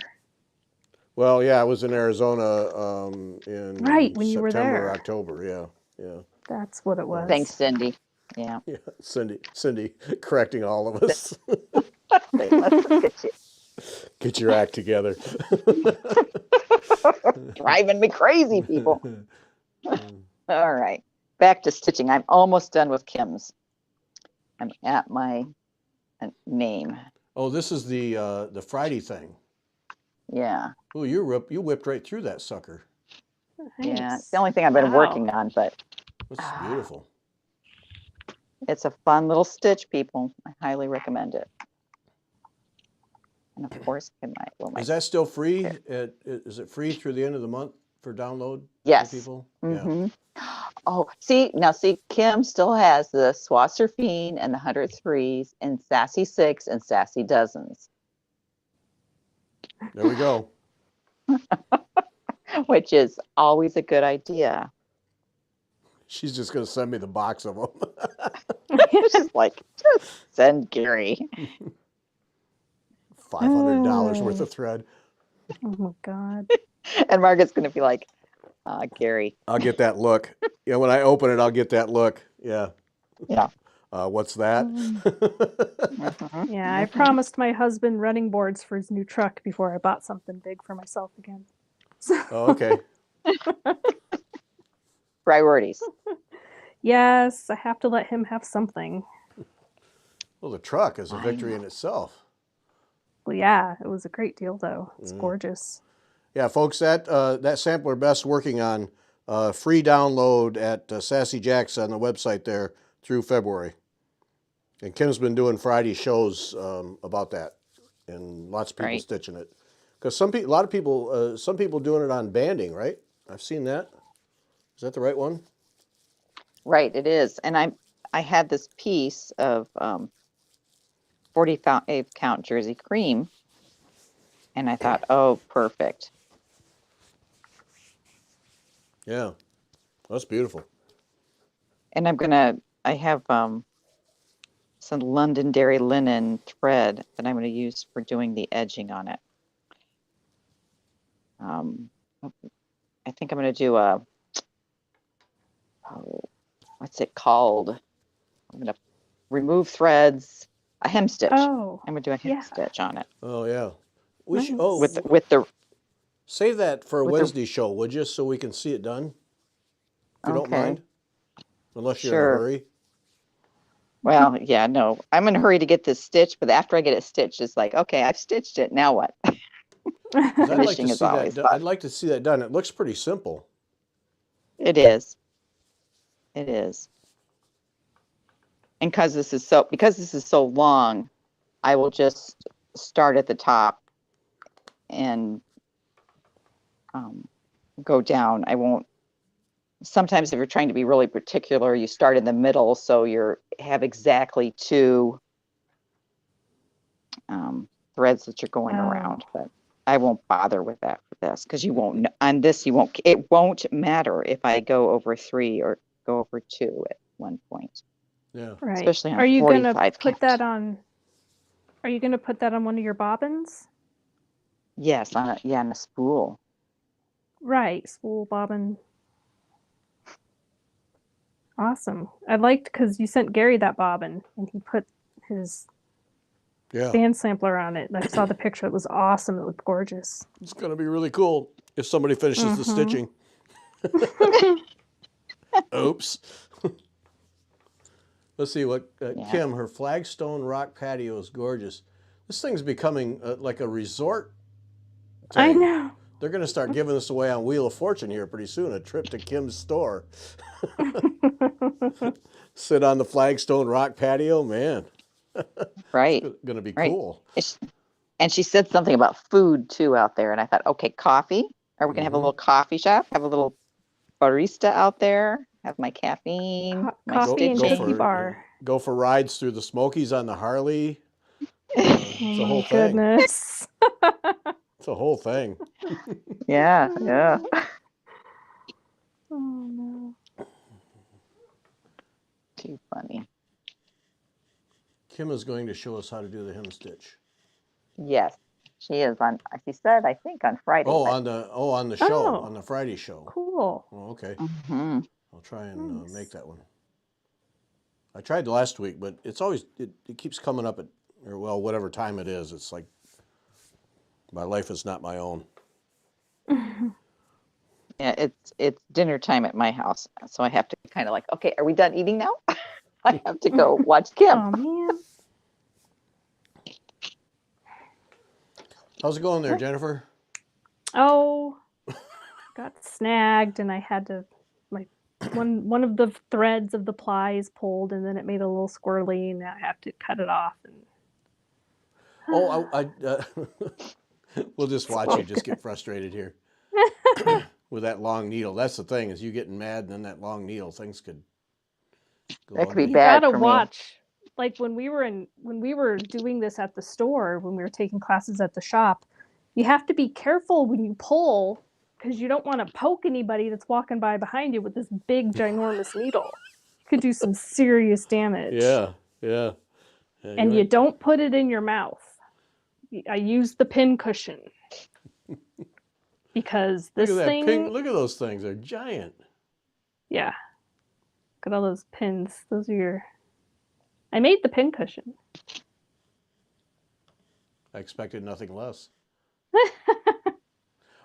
well, yeah, I was in Arizona in right when you were September, there. October. Yeah. That's what it was. Thanks, Cindy. Yeah. Yeah, Cindy correcting all of us. Get your act together. Driving me crazy, people. All right. Back to stitching. I'm almost done with Kim's. I'm at my name. Oh, this is the Friday thing. Yeah. Oh, you whipped right through that sucker. Nice. Yeah. It's the only thing I've been working on, but This is beautiful. it's a fun little stitch, people. I highly recommend it. And of course, is that still free? Is it free through the end of the month for download? Yes. For people? Mm-hmm. Yeah. Oh, see, Kim still has the Swasserfine and the 103s and Sassy 6 and Sassy Dozens. There we go. Which is always a good idea. She's just going to send me the box of them. She's like, just send Gary. $500 worth of thread. Oh my God. And Margaret's going to be like, Gary. I'll get that look. Yeah, when I open it, I'll get that look. Yeah. Yeah. What's that? Yeah, I promised my husband running boards for his new truck before I bought something big for myself again. Oh, okay. Priorities. Yes, I have to let him have something. Well, the truck is a victory in itself. Well, yeah, it was a great deal, though. It's gorgeous. Yeah, folks, that sampler Beth's working on, free download at Sassy Jack's on the website there through February. And Kim's been doing Friday shows about that, and lots of people stitching it. Because some people doing it on banding, right? I've seen that. Is that the right one? Right, it is. And I had this piece of 45 count Jersey cream, and I thought, oh, perfect. Yeah, that's beautiful. And I have some Londonderry linen thread that I'm going to use for doing the edging on it. I think I'm going to do what's it called? I'm going to remove threads, a hem stitch. Oh, I'm going to do a hem yeah. stitch on it. Oh yeah. We should, Nice. oh, With the save that for a with the- Wednesday show, would you, so we can see it done, if you don't Okay. mind, unless you're in a Sure. hurry. Well, yeah, no, I'm in a hurry to get this stitched, but after I get it stitched, it's like, okay, I've stitched it. Now what? 'Cause I'd like to Finishing is see that. always I'd fun. like to see that done. It looks pretty simple. It is. It is. And because this is so long, I will just start at the top and go down. I won't. Sometimes if you're trying to be really particular, you start in the middle, so you have exactly two threads that you're going around. But I won't bother with that for this, because you won't, on this you won't, it won't matter if I go over 3 or go over 2 at one point. Yeah. Right. Especially on Are you gonna 45 put count. that on? Are you gonna put that on one of your bobbins? Yes, on a spool. Right, spool bobbin. Awesome. I liked because you sent Gary that bobbin and he put his Yeah. band sampler on it. I saw the picture. It was awesome. It looked gorgeous. It's going to be really cool if somebody finishes the stitching. Oops. Let's see what Kim, her flagstone rock patio is gorgeous. This thing's becoming like a resort thing. I know. They're going to start giving this away on Wheel of Fortune here pretty soon, a trip to Kim's store. Sit on the flagstone rock patio, man. Right. It's going to be Right. cool. And she said something about food too out there. And I thought, okay, coffee. Are we going to have a little coffee shop? Have a little barista out there? Have my caffeine, my Coffee and stitching. cookie bar. Go for rides through the Smokies on the Harley. It's a whole thing. Goodness. It's a whole thing. Yeah, yeah. Oh no. Too funny. Kim is going to show us how to do the hem stitch. Yes, she is on. She said, I think on Friday. Oh, but- on the show, Oh. on the Friday show. Cool. Oh, okay. Mhm. I'll try and Nice. make that one. I tried last week, but it's always it keeps coming up at whatever time it is. It's like my life is not my own. Yeah, it's dinner time at my house, so I have to kind of like, okay, are we done eating now? I have to go watch Kim. Oh man. How's it going there, Jennifer? Oh, got snagged, and I had to one of the threads of the plies pulled, and then it made a little squirrely, and now I have to cut it off. And Oh, we'll just watch you just get frustrated here with that long needle. That's the thing, is you getting mad, and then that long needle, things could go That could be ugly. you bad gotta for me. watch. Like when we were doing this at the store, when we were taking classes at the shop, you have to be careful when you pull, because you don't want to poke anybody that's walking by behind you with this big ginormous needle. You could do some serious damage. Yeah. Yeah, And you're you right. don't put it in your mouth. I use the pin cushion because this Look at that thing. pink. Look at those things. They're giant. Yeah. Look at all those pins. Those are your. I made the pin cushion. I expected nothing less.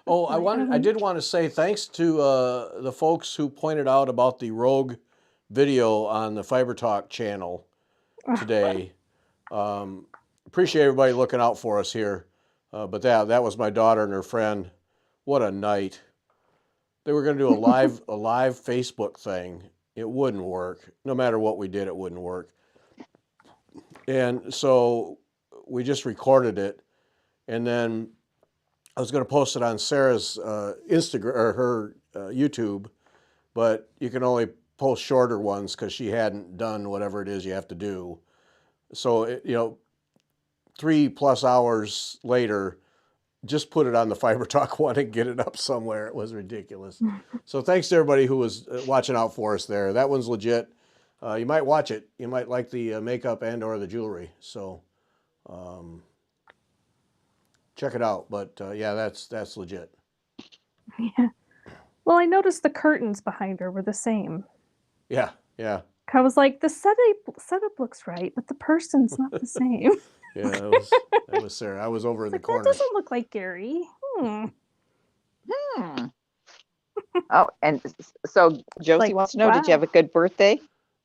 Oh, I did want to say thanks to the folks who pointed out about the Rogue video on the Fiber Talk channel today. Appreciate everybody looking out for us here. But that was my daughter and her friend. What a night. They were going to do a live Facebook thing. It wouldn't work. No matter what we did, it wouldn't work. And so we just recorded it, and then I was going to post it on Sarah's Instagram or her YouTube, but you can only post shorter ones because she hadn't done whatever it is you have to do. So, 3+ hours later, just put it on the Fiber Talk one and get it up somewhere. It was ridiculous. So thanks to everybody who was watching out for us there. That one's legit. You might watch it. You might like the makeup and or the jewelry. So check it out. But yeah, that's legit. Yeah. Well, I noticed the curtains behind her were the same. Yeah. I was like, the setup looks right, but the person's not the same. Yeah, that was Sarah. I was over in the corner. That doesn't look like Gary. Oh, and so Josie wants to know, did you have a good birthday?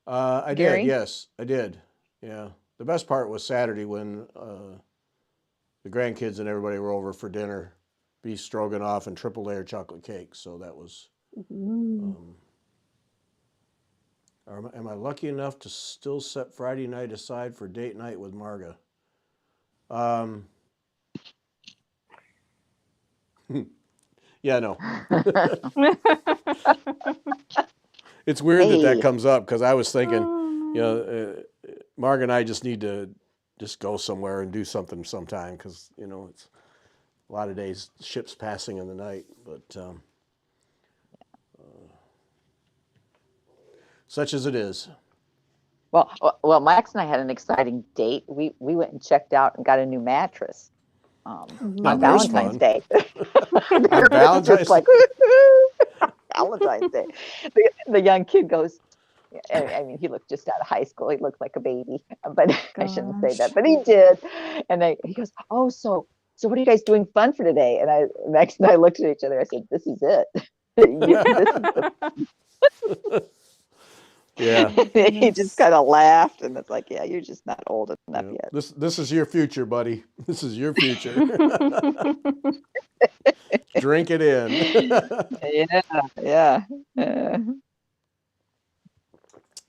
I Gary? did, yes, I did. Yeah. The best part was Saturday when the grandkids and everybody were over for dinner, beef stroganoff and triple layer chocolate cake. So that was. Am I lucky enough to still set Friday night aside for date night with Marga? Yeah, no. It's weird that comes up because I was thinking, Marga and I just need to just go somewhere and do something sometime because, it's a lot of days ships passing in the night, but such as it is. Well, Max and I had an exciting date. We went and checked out and got a new mattress on Valentine's Day. On Valentine's like Valentine's Day. The young kid goes. I mean, he looked just out of high school. He looked like a baby, but I shouldn't say that. But he did. And he goes, "Oh, so what are you guys doing fun for today?" And Max and I looked at each other. I said, "This is it." Yeah. He just kind of laughed, and it's like, yeah, you're just not old enough yet. This is your future, buddy. This is your future. Drink it in. Yeah.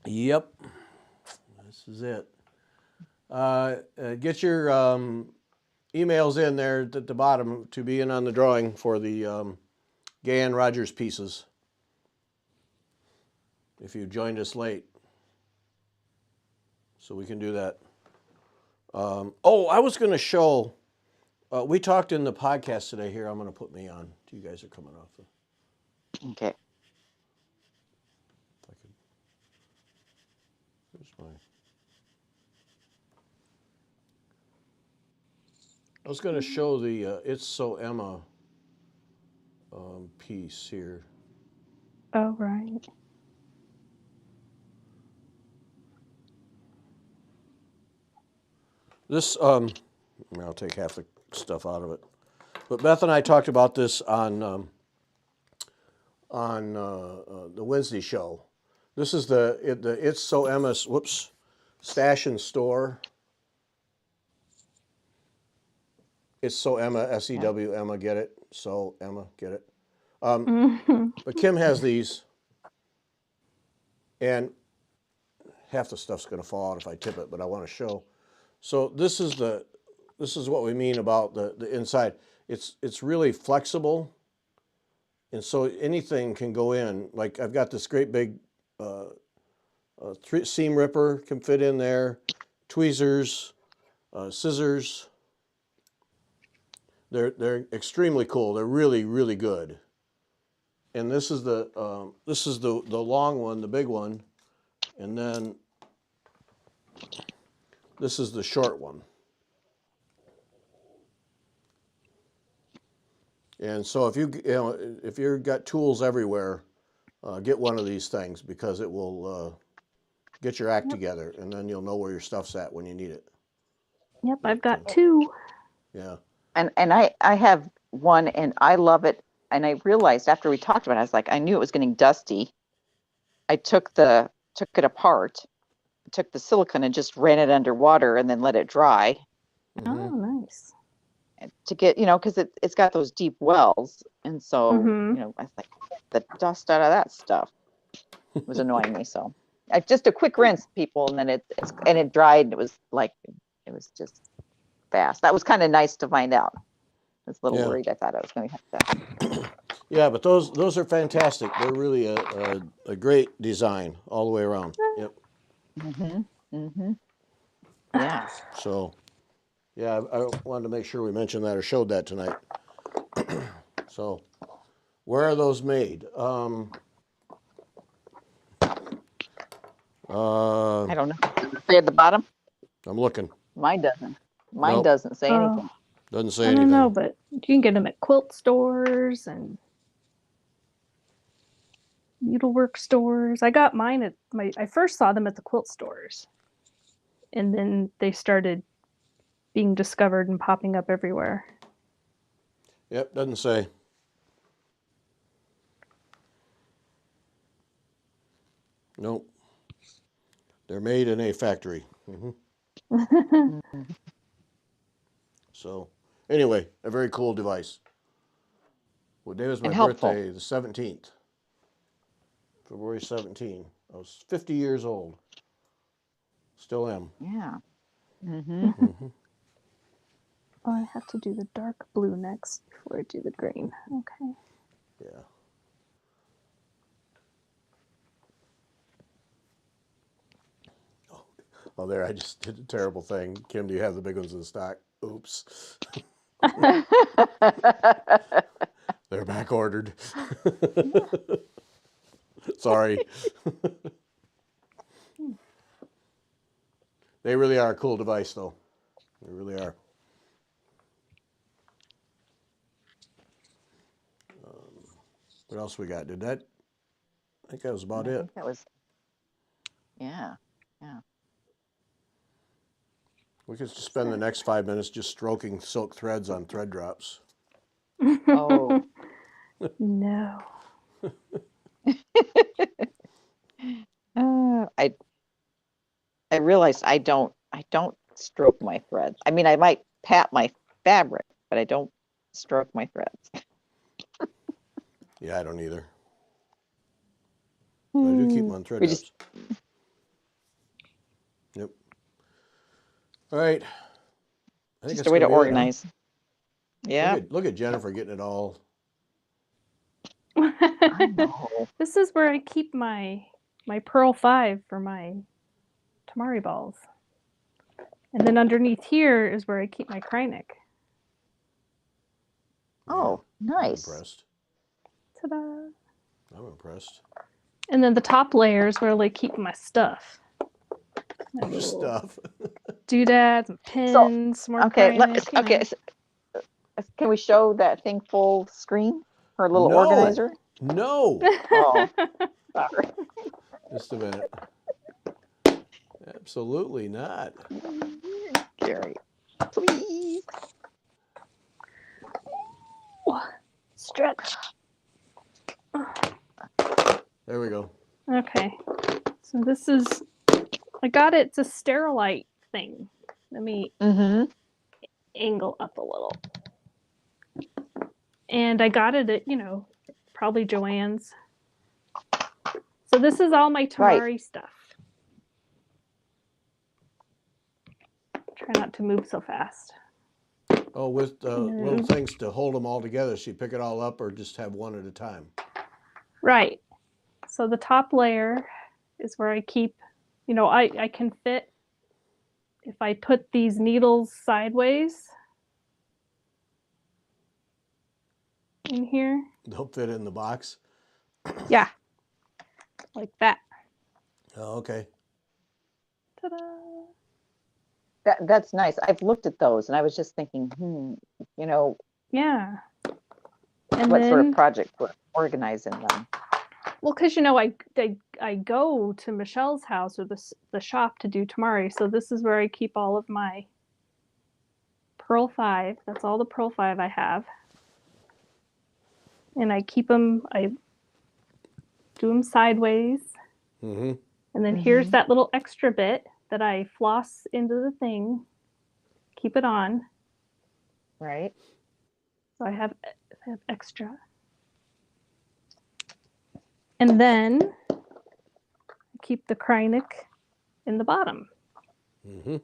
Yep. This is it. Get your emails in there at the bottom to be in on the drawing for the Gahan Rogers pieces. If you joined us late. So we can do that. I was going to show, we talked in the podcast today here. I'm going to put me on. You guys are coming off. Okay. If I could. Here's my. I was going to show the It's So Emma piece here. Oh, right. This, I'll take half the stuff out of it. But Beth and I talked about this on the Wednesday show. This is the It's So Emma, Stash and Store. It's So Emma, SEW, Emma, get it? So Emma, get it? But Kim has these, and half the stuff's going to fall out if I tip it, but I want to show. So this is what we mean about the inside. It's really flexible, and so anything can go in. Like I've got this great big seam ripper can fit in there, tweezers, scissors. They're extremely cool. They're really, really good. And this is the long one, the big one, and then this is the short one. And so if you've got tools everywhere, get one of these things because it will get your act together, and then you'll know where your stuff's at when you need it. Yep, I've got two. Yeah. And I have one, and I love it. And I realized after we talked about it, I was like, I knew it was getting dusty. I took it apart, took the silicone and just ran it underwater and then let it dry. Oh, nice. To get, because it's got those deep wells. And so, I was like, the dust out of that stuff was annoying me. So just a quick rinse, people. And then it dried. And it was just fast. That was kind of nice to find out. I was a little worried. I thought I was going to have to. Yeah, but those are fantastic. They're really a great design all the way around. Yep. Yeah. So, yeah, I wanted to make sure we mentioned that or showed that tonight. So, where are those made? I don't know. Does it say at the bottom? I'm looking. Mine doesn't. Mine Nope. doesn't say anything. Doesn't say I don't anything. know, but you can get them at quilt stores and needlework stores. I got mine at I first saw them at the quilt stores, and then they started being discovered and popping up everywhere. Yep, doesn't say. Nope. They're made in a factory. So, anyway, a very cool device. What day was my And helpful. birthday? The 17th. February 17th. I was 50 years old. Still am. Yeah. Oh, I have to do the dark blue next before I do the green. Okay. Yeah. Oh, there, I just did a terrible thing. Kim, do you have the big ones in stock? Oops. They're back ordered. Sorry. They really are a cool device, though. They really are. What else we got? I think that was about I it. think that was. Yeah. Yeah. We could just spend the next 5 minutes just stroking silk threads on thread drops. Oh. No. I realized I don't stroke my threads. I mean, I might pat my fabric, but I don't stroke my threads. Yeah, I don't either. But I do keep them on thread We drops. just Yep. All right. I think just it's a way to gonna be it, huh? organize. Yeah. Look at Jennifer getting it all. I know. This is where I keep my Pearl 5 for my tamari balls. And then underneath here is where I keep my Krynic. Oh, I'm nice. impressed. Ta-da! I'm impressed. And then the top layer is where I keep my stuff. My Your little stuff. doodads and pins, more Okay, Krynic, you know. so can we show that thing full screen? Her little No. organizer? No. Oh, sorry. Just a minute. Absolutely not. Gary, please. Stretch. There we go. Okay. So this is, I got it, it's a Sterilite thing. Let me angle up a little. And I got it at, probably Joann's. So this is all my tamari stuff. Try not to move so fast. Oh, with little things to hold them all together. So you pick it all up or just have one at a time? Right. So the top layer is where I keep, I can fit, if I put these needles sideways in here. They'll fit in the box? Yeah. Like that. Oh, okay. Ta-da. That's nice. I've looked at those and I was just thinking, Yeah. And what then, sort of project for organizing them? Well, because I go to Michelle's house or the shop to do tamari, so this is where I keep all of my Pearl 5. That's all the Pearl 5 I have, and I keep them. I do them sideways, and then here's that little extra bit that I floss into the thing, keep it on. Right. So I have extra. And then I keep the Krynic in the bottom that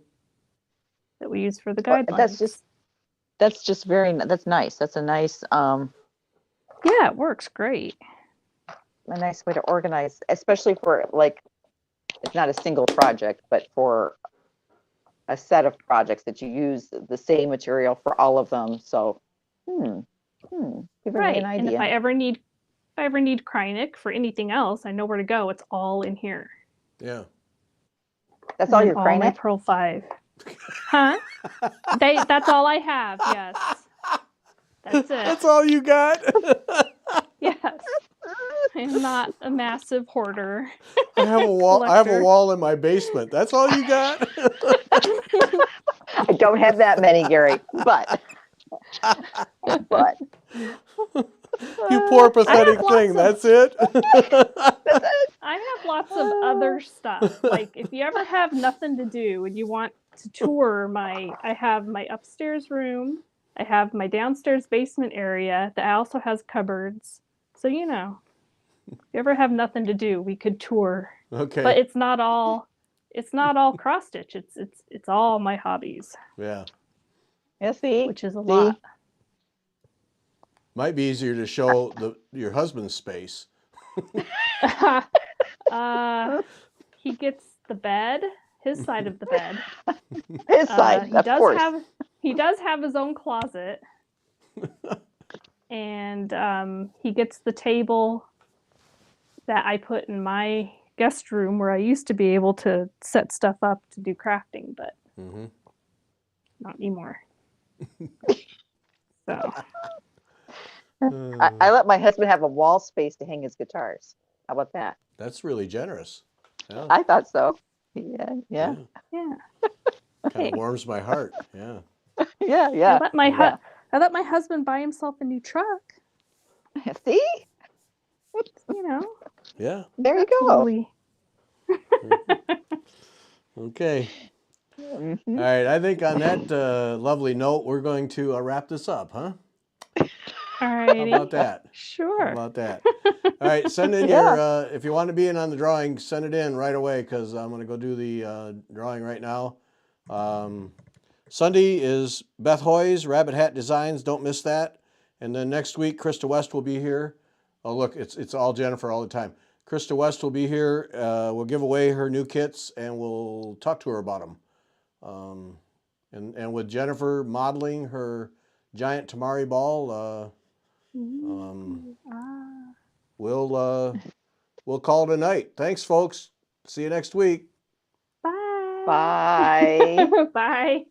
we use for the guidelines. That's nice. That's a nice Yeah, it works great. A nice way to organize, especially for like, it's not a single project, but for a set of projects that you use the same material for all of them. So, giving me an Right. And idea. if I ever need Krynic for anything else, I know where to go. It's all in here. Yeah. That's all And your all my Krynic? Pearl 5. Huh? That's all I have, yes. That's it. That's all you got? Yes. I'm not a massive hoarder. I have a wall. I have a Collector. wall in my basement. That's all you got? I don't have that many, Gary, but You poor I pathetic have thing. lots That's it? I have lots of other stuff. Like if you ever have nothing to do and you want to tour I have my upstairs room, I have my downstairs basement area that also has cupboards. So if you ever have nothing to do, we could tour. Okay. But it's not all cross stitch. It's all my hobbies, Yeah. yeah, see, which is a lot. Might be easier to show your husband's space. He gets the bed, his side of the bed. His side, of course. He does have his own closet, and he gets the table that I put in my guest room where I used to be able to set stuff up to do crafting, but not anymore. So I let my husband have a wall space to hang his guitars. How about that? That's really generous. Yeah. I thought so. Yeah. yeah. Kind of warms my heart. Yeah. Yeah. I let my husband buy himself a new truck. See? Yeah. There you go. Totally. Okay. All right. I think on that lovely note, we're going to wrap this up, huh? All right. How about that? Sure. How about that? All right. Send in your, if you want to be in on the drawing, send it in right away because I'm going to go do the drawing right now. Sunday is Beth Hoy's Rabbit Hat Designs. Don't miss that. And then next week, Krista West will be here. Oh, look, it's all Jennifer all the time. Krista West will be here. We'll give away her new kits and we'll talk to her about them. And with Jennifer modeling her giant tamari ball, we'll call it a night. Thanks, folks. See you next week. Bye. Bye. Bye.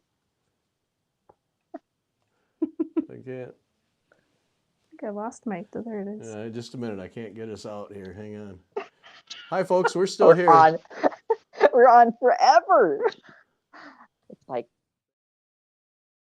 I can't. I think I lost my. There it is. Just a minute. I can't get us out here. Hang on. Hi, folks. We're still here. We're on forever. It's like